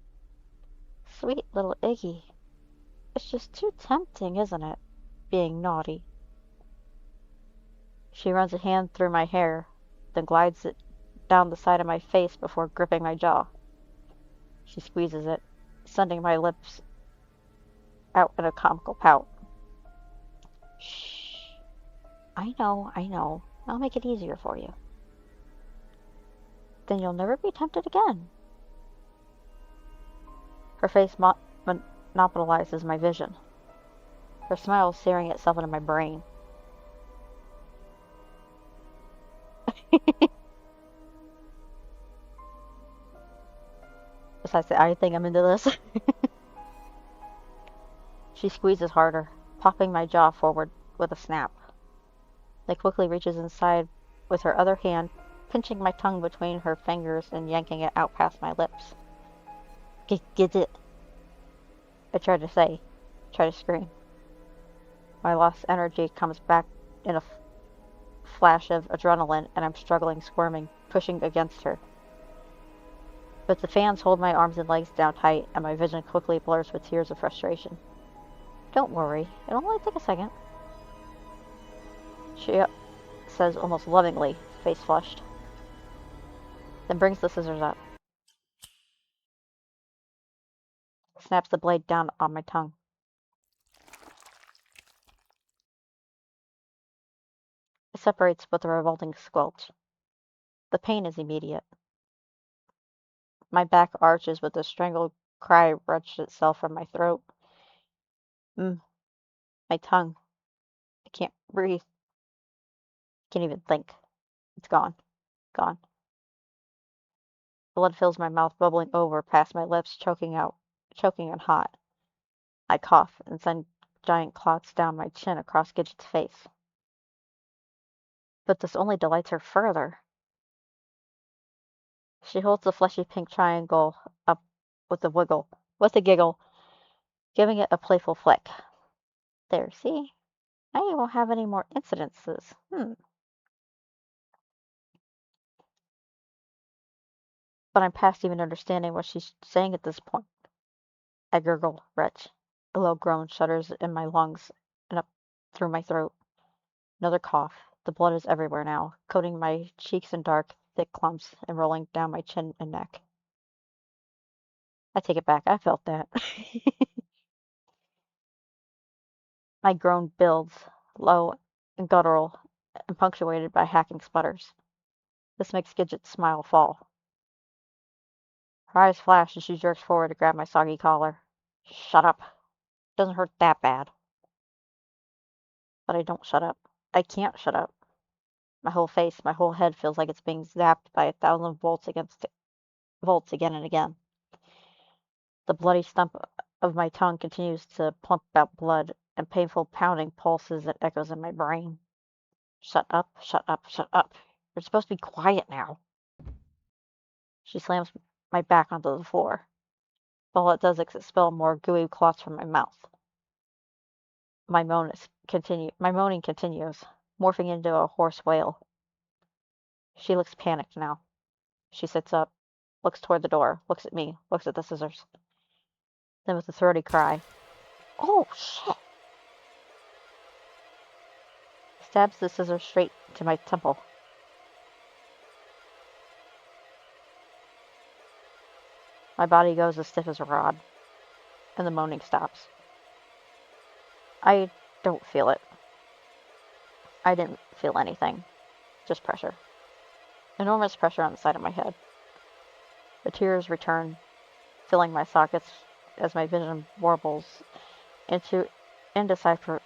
S1: sweet little Iggy. It's just too tempting, isn't it? Being naughty. She runs a hand through my hair, then glides it down the side of my face before gripping my jaw. She squeezes it, sending my lips out in a comical pout. Shh. I know, I know. I'll make it easier for you. Then you'll never be tempted again. Her face monopolizes my vision. Her smile is searing itself into my brain. Besides that, I think I'm into this. She squeezes harder, popping my jaw forward with a snap. Then quickly reaches inside with her other hand, pinching my tongue between her fingers and yanking it out past my lips. Get it. I try to scream. My lost energy comes back in a flash of adrenaline, and I'm struggling, squirming, pushing against her. But the fans hold my arms and legs down tight, and my vision quickly blurs with tears of frustration. Don't worry, it'll only take a second. She says almost lovingly, face flushed. Then brings the scissors up. Snaps the blade down on my tongue. It separates with a revolting squelch. The pain is immediate. My back arches with a strangled cry wrenched itself from my throat. My tongue. I can't breathe. Can't even think. It's gone. Gone. Blood fills my mouth, bubbling over past my lips, choking and hot. I cough and send giant clots down my chin across Gidget's face. But this only delights her further. She holds the fleshy pink triangle up with a giggle, giving it a playful flick. There, see? Now you won't have any more incidences. But I'm past even understanding what she's saying at this point. I gurgle, retch. A low groan shudders in my lungs and up through my throat. Another cough. The blood is everywhere now, coating my cheeks in dark, thick clumps and rolling down my chin and neck. I take it back. I felt that. My groan builds, low and guttural, and punctuated by hacking sputters. This makes Gidget's smile fall. Her eyes flash and she jerks forward to grab my soggy collar. Shut up. Doesn't hurt that bad. But I don't shut up. I can't shut up. My whole face, my whole head feels like it's being zapped by 1,000 volts again and again. The bloody stump of my tongue continues to plump out blood, and painful pounding pulses and echoes in my brain. Shut up, shut up, shut up. You're supposed to be quiet now. She slams my back onto the floor. All it does is expel more gooey clots from my mouth. My moaning continues, morphing into a hoarse wail. She looks panicked now. She sits up, looks toward the door, looks at me, looks at the scissors. Then with a throaty cry, "Oh, shit!" stabs the scissors straight to my temple. My body goes as stiff as a rod, and the moaning stops. I don't feel it. I didn't feel anything. Just pressure. Enormous pressure on the side of my head. The tears return, filling my sockets as my vision warbles into indecipherable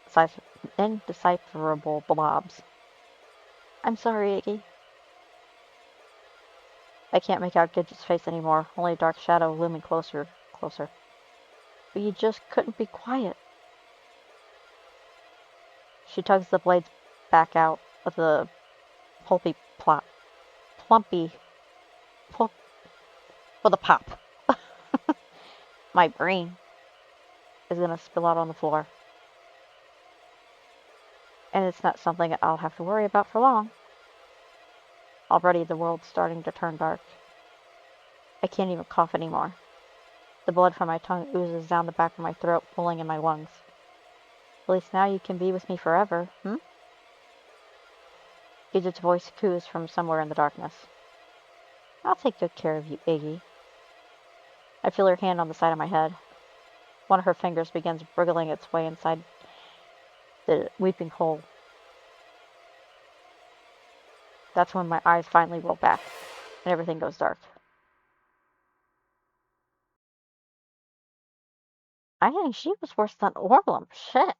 S1: blobs. I'm sorry, Iggy. I can't make out Gidget's face anymore, only a dark shadow looming closer. But you just couldn't be quiet. She tugs the blades back out with a pulpy plop. Plumpy. Plump. With a pop. My brain is gonna spill out on the floor. And it's not something I'll have to worry about for long. Already the world's starting to turn dark. I can't even cough anymore. The blood from my tongue oozes down the back of my throat, pulling in my lungs. At least now you can be with me forever, hmm? Gidget's voice coos from somewhere in the darkness. I'll take good care of you, Iggy. I feel her hand on the side of my head. One of her fingers begins wriggling its way inside the weeping hole. That's when my eyes finally roll back, and everything goes dark. I think she was worse than Orlum. Shit.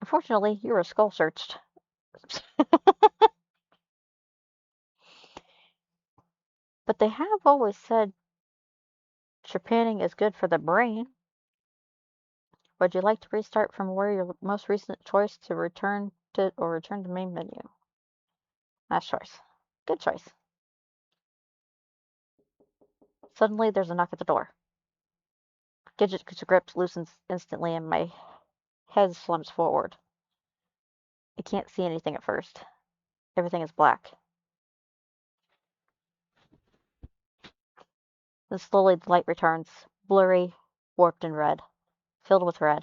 S1: Unfortunately, you were skull searched. But they have always said trepanning is good for the brain. Would you like to restart from where your most recent choice to return to main menu? Last choice. Good choice. Suddenly, there's a knock at the door. Gidget's grip loosens instantly, and my head slumps forward. I can't see anything at first. Everything is black. Then slowly the light returns, blurry, warped, and red. Filled with red.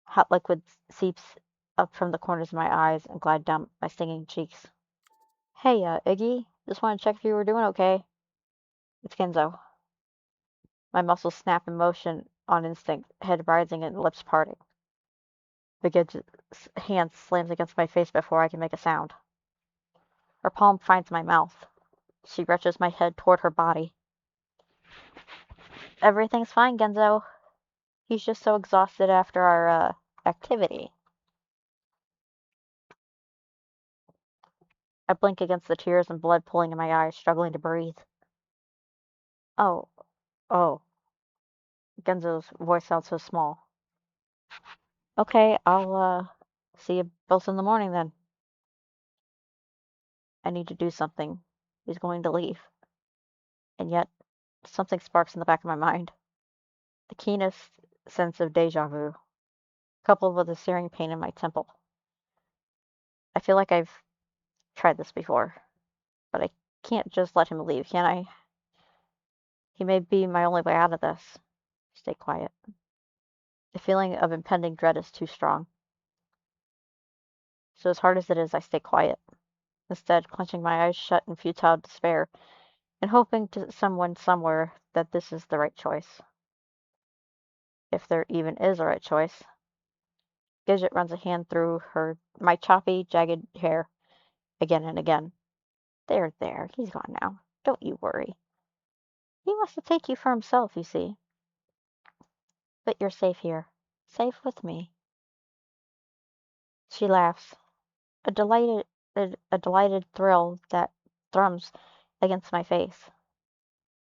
S1: Hot liquid seeps up from the corners of my eyes and glide down my stinging cheeks. Hey, Iggy. Just wanted to check if you were doing okay. It's Genzo. My muscles snap in motion on instinct, head rising and lips parting. Gidget's hand slams against my face before I can make a sound. Her palm finds my mouth. She reaches my head toward her body. Everything's fine, Genzo. He's just so exhausted after our, activity. I blink against the tears and blood pooling in my eyes, struggling to breathe. Oh, oh. Genzo's voice sounds so small. Okay, I'll, see you both in the morning then. I need to do something. He's going to leave. And yet, something sparks in the back of my mind. The keenest sense of deja vu, coupled with a searing pain in my temple. I feel like I've tried this before, but I can't just let him leave, can I? He may be my only way out of this. Stay quiet. The feeling of impending dread is too strong. So as hard as it is, I stay quiet, instead clenching my eyes shut in futile despair, and hoping to someone somewhere that this is the right choice. If there even is a right choice. Gidget runs a hand through my choppy, jagged hair again and again. There, he's gone now. Don't you worry. He wants to take you for himself, you see. But you're safe here. Safe with me. She laughs, a delighted thrill that thrums against my face.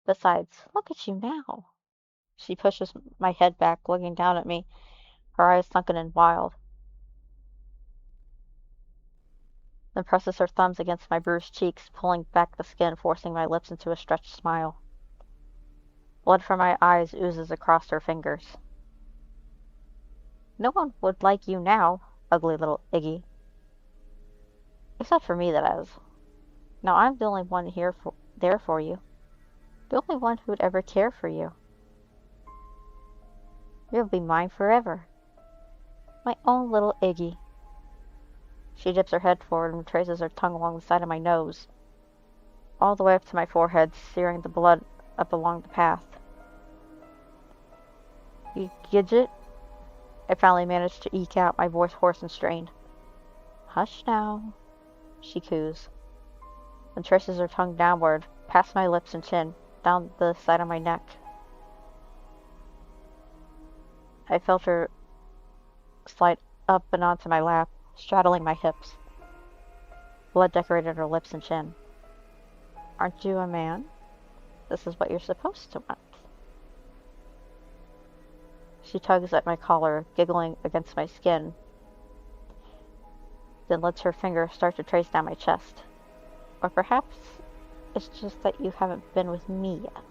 S1: Besides, look at you now. She pushes my head back, looking down at me, her eyes sunken and wild. Then presses her thumbs against my bruised cheeks, pulling back the skin, forcing my lips into a stretched smile. Blood from my eyes oozes across her fingers. No one would like you now, ugly little Iggy. Except for me, that is. Now I'm the only one there for you. The only one who would ever care for you. You'll be mine forever. My own little Iggy. She dips her head forward and traces her tongue along the side of my nose, all the way up to my forehead, searing the blood up along the path. You Gidget? I finally managed to eke out, my voice hoarse and strained. Hush now, she coos, and traces her tongue downward, past my lips and chin, down the side of my neck. I felt her slide up and onto my lap, straddling my hips. Blood decorated her lips and chin. Aren't you a man? This is what you're supposed to want. She tugs at my collar, giggling against my skin, then lets her finger start to trace down my chest. Or perhaps it's just that you haven't been with me yet.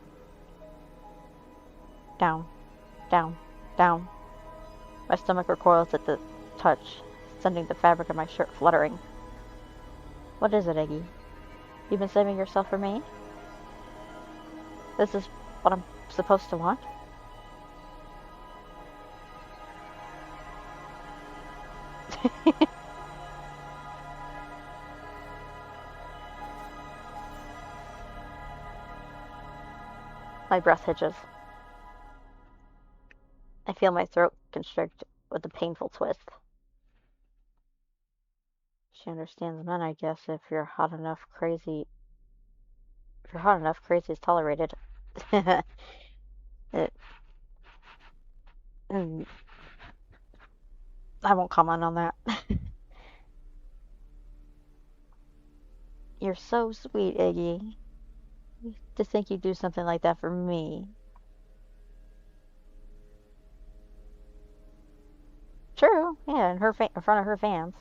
S1: Down, down, down. My stomach recoils at the touch, sending the fabric of my shirt fluttering. What is it, Iggy? You've been saving yourself for me? This is what I'm supposed to want? My breath hitches. I feel my throat constrict with a painful twist. She understands men, I guess. If you're hot enough, crazy is tolerated. It, mm, I won't comment on that. You're so sweet, Iggy. To think you'd do something like that for me. True, yeah, in front of her fans.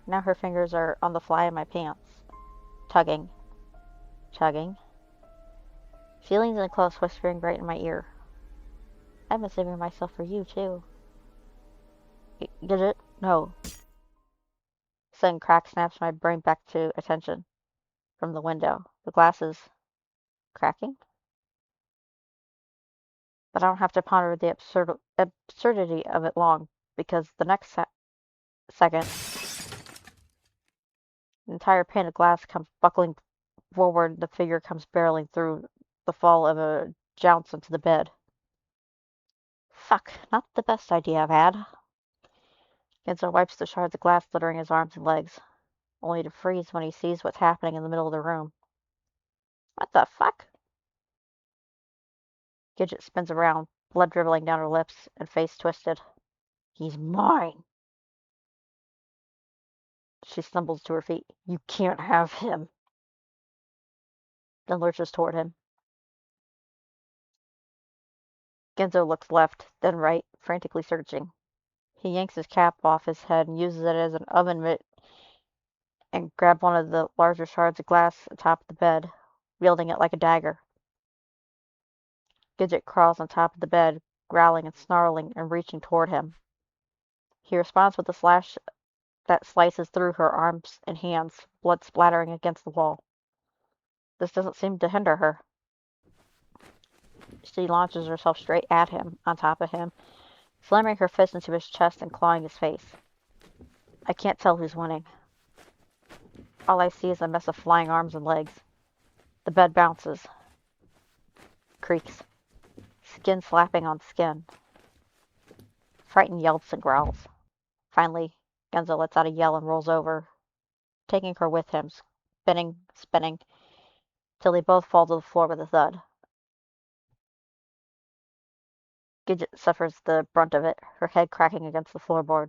S1: Now her fingers are on the fly of my pants, tugging, tugging. She leans in close, whispering right in my ear. I've been saving myself for you, too. Did it? No. Sudden crack snaps my brain back to attention from the window. The glass is cracking? But I don't have to ponder the absurdity of it long, because the next second, the entire pane of glass comes buckling forward. The figure comes barreling through the fall of a jounce into the bed. Fuck, not the best idea I've had. Genzo wipes the shards of glass littering his arms and legs, only to freeze when he sees what's happening in the middle of the room. What the fuck? Gidget spins around, blood dribbling down her lips and face twisted. He's mine! She stumbles to her feet. You can't have him! Then lurches toward him. Genzo looks left, then right, frantically searching. He yanks his cap off his head and uses it as an oven mitt and grabs one of the larger shards of glass atop the bed, wielding it like a dagger. Gidget crawls on top of the bed, growling and snarling and reaching toward him. He responds with a slash that slices through her arms and hands, blood splattering against the wall. This doesn't seem to hinder her. She launches herself straight at him, on top of him, slamming her fist into his chest and clawing his face. I can't tell who's winning. All I see is a mess of flying arms and legs. The bed bounces, creaks, skin slapping on skin. Frightened yelps and growls. Finally, Genzo lets out a yell and rolls over, taking her with him, spinning, spinning, till they both fall to the floor with a thud. Gidget suffers the brunt of it, her head cracking against the floorboard.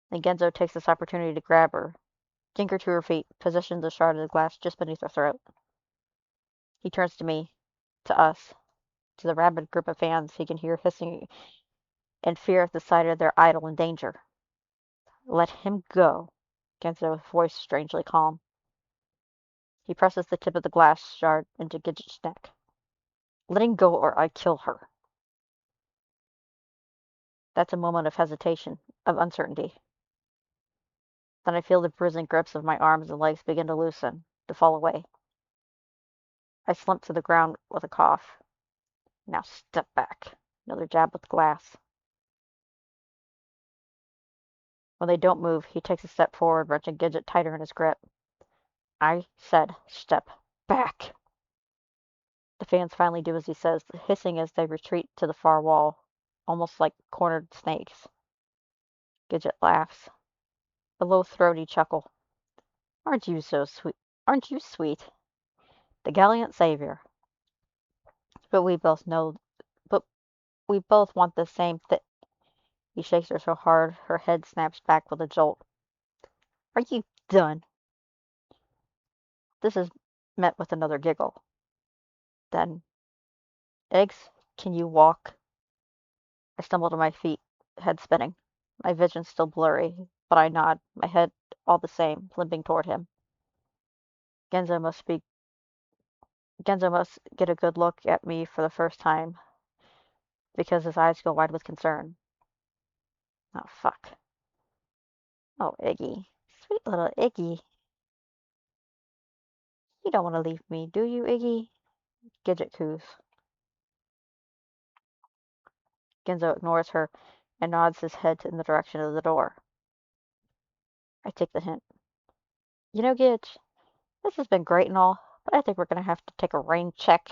S1: Then Genzo takes this opportunity to grab her, yank her to her feet, position the shard of glass just beneath her throat. He turns to me, to us, to the rabid group of fans he can hear hissing in fear at the sight of their idol in danger. Let him go, Genzo's voice strangely calm. He presses the tip of the glass shard into Gidget's neck. Let him go or I kill her. That's a moment of hesitation, of uncertainty. Then I feel the bruising grips of my arms and legs begin to loosen, to fall away. I slump to the ground with a cough. Now step back. Another jab with the glass. When they don't move, he takes a step forward, wrenching Gidget tighter in his grip. I said, step back. The fans finally do as he says, hissing as they retreat to the far wall, almost like cornered snakes. Gidget laughs. A low, throaty chuckle. Aren't you so sweet? Aren't you sweet? The gallant savior. But we both know, but we both want the same thing. He shakes her so hard, her head snaps back with a jolt. Are you done? This is met with another giggle. Then, Eggs, can you walk? I stumble to my feet, head spinning. My vision still blurry, but I nod, my head all the same, limping toward him. Genzo must be Genzo must get a good look at me for the first time, because his eyes go wide with concern. Oh, fuck. Oh, Iggy. Sweet little Iggy. You don't want to leave me, do you, Iggy? Gidget coos. Genzo ignores her and nods his head in the direction of the door. I take the hint. You know, Gidge, this has been great and all, but I think we're going to have to take a rain check,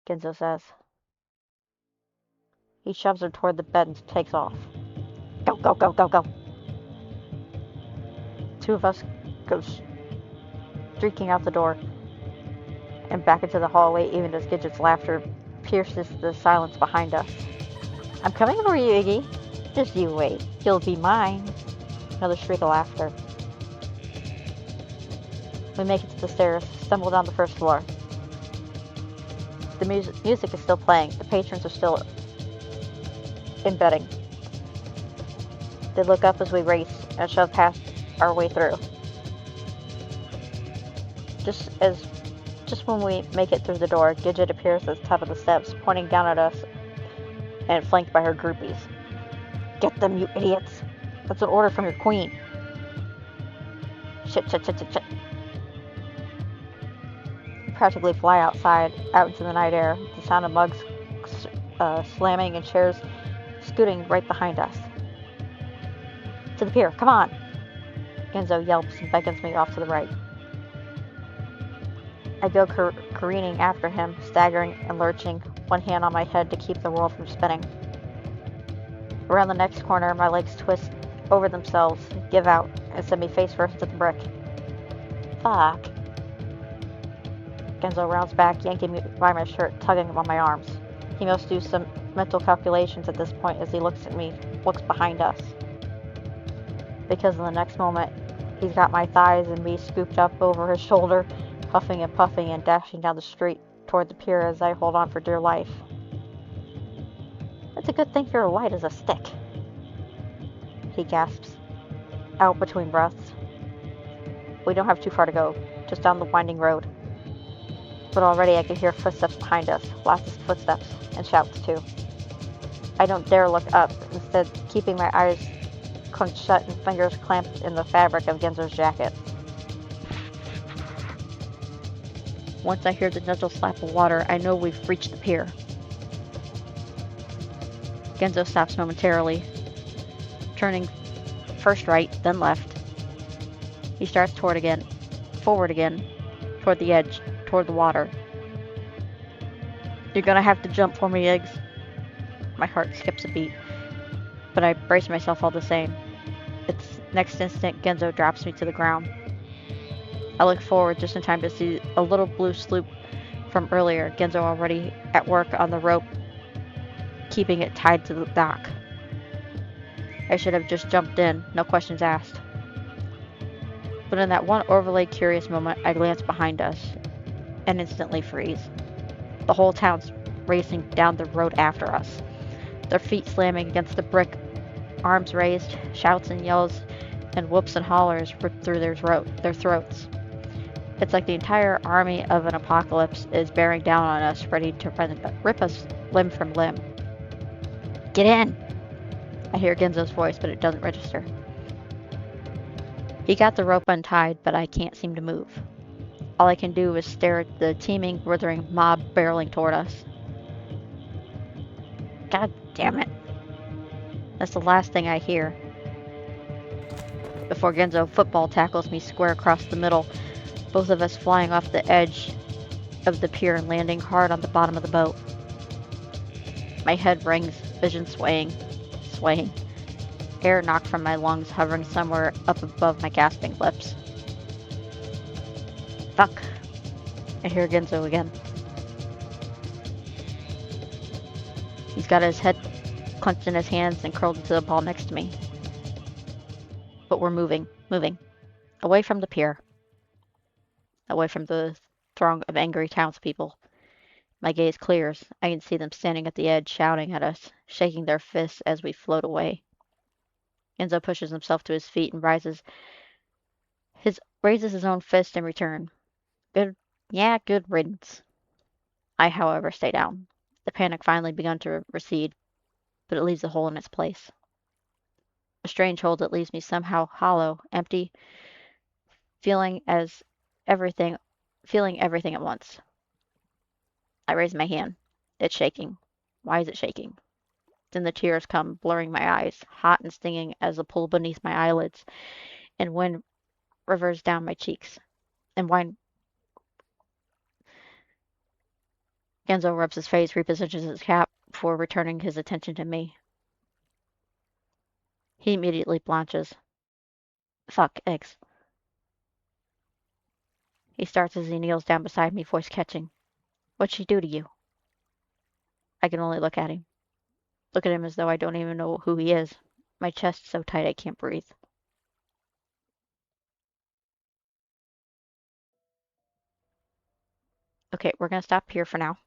S1: Genzo says. He shoves her toward the bed and takes off. Go, go, go, go, go. Two of us go streaking out the door and back into the hallway even as Gidget's laughter pierces the silence behind us. I'm coming for you, Iggy. Just you wait. You'll be mine. Another shriek of laughter. We make it to the stairs, stumble down the first floor. The music is still playing. The patrons are still in bedding. They look up as we race and shove past our way through. Just when we make it through the door, Gidget appears at the top of the steps, pointing down at us and flanked by her groupies. Get them, you idiots! That's an order from your queen. Shit, shit, shit, shit, shit. We practically fly outside, out into the night air, the sound of mugs slamming and chairs scooting right behind us. To the pier, come on! Genzo yelps and beckons me off to the right. I go careening after him, staggering and lurching, one hand on my head to keep the world from spinning. Around the next corner, my legs twist over themselves, give out, and send me face first into the brick. Fuck. Genzo rounds back, yanking me by my shirt, tugging on my arms. He must do some mental calculations at this point as he looks behind us. Because in the next moment, he's got my thighs and me scooped up over his shoulder, huffing and puffing and dashing down the street toward the pier as I hold on for dear life. It's a good thing you're light as a stick, he gasps, out between breaths. We don't have too far to go, just down the winding road. But already I can hear footsteps behind us, lots of footsteps, and shouts too. I don't dare look up, instead keeping my eyes clenched shut and fingers clamped in the fabric of Genzo's jacket. Once I hear the gentle slap of water, I know we've reached the pier. Genzo stops momentarily, turning first right, then left. He starts forward again, toward the edge, toward the water. You're gonna have to jump for me, Eggs. My heart skips a beat, but I brace myself all the same. It's next instant, Genzo drops me to the ground. I look forward just in time to see a little blue sloop from earlier, Genzo already at work on the rope, keeping it tied to the dock. I should have just jumped in, no questions asked. But in that one overly curious moment, I glance behind us and instantly freeze. The whole town's racing down the road after us, their feet slamming against the brick, arms raised, shouts and yells and whoops and hollers rip through their throats. It's like the entire army of an apocalypse is bearing down on us, ready to rip us limb from limb. Get in! I hear Genzo's voice, but it doesn't register. He got the rope untied, but I can't seem to move. All I can do is stare at the teeming, withering mob barreling toward us. God damn it. That's the last thing I hear. Before Genzo football tackles me square across the middle, both of us flying off the edge of the pier and landing hard on the bottom of the boat. My head rings, vision swaying. Air knocked from my lungs, hovering somewhere up above my gasping lips. Fuck. I hear Genzo again. He's got his head clenched in his hands and curled into the ball next to me. But we're moving. Away from the pier. Away from the throng of angry townspeople. My gaze clears. I can see them standing at the edge, shouting at us, shaking their fists as we float away. Genzo pushes himself to his feet and raises his own fist in return. Good riddance. I, however, stay down. The panic finally begun to recede, but it leaves a hole in its place. A strange hole that leaves me somehow hollow, empty, feeling as everything, feeling everything at once. I raise my hand. It's shaking. Why is it shaking? Then the tears come, blurring my eyes, hot and stinging as the pull beneath my eyelids, and wind rivers down my cheeks. And wine. Genzo rubs his face, repositions his cap before returning his attention to me. He immediately blanches. Fuck, eggs. He starts as he kneels down beside me, voice catching. What'd she do to you? I can only look at him. Look at him as though I don't even know who he is. My chest so tight I can't breathe. Okay, we're gonna stop here for now.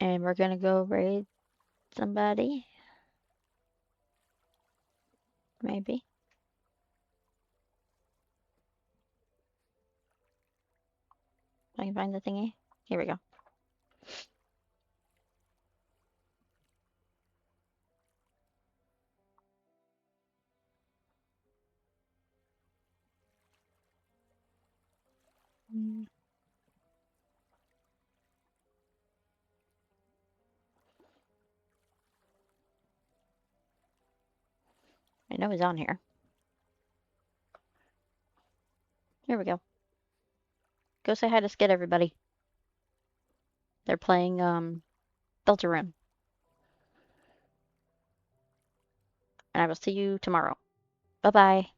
S1: And we're gonna go raid somebody. Maybe. I can find the thingy. Here we go. I know he's on here. Here we go. Go say hi to Skid, everybody. They're playing Deltarune. And I will see you tomorrow. Bye bye.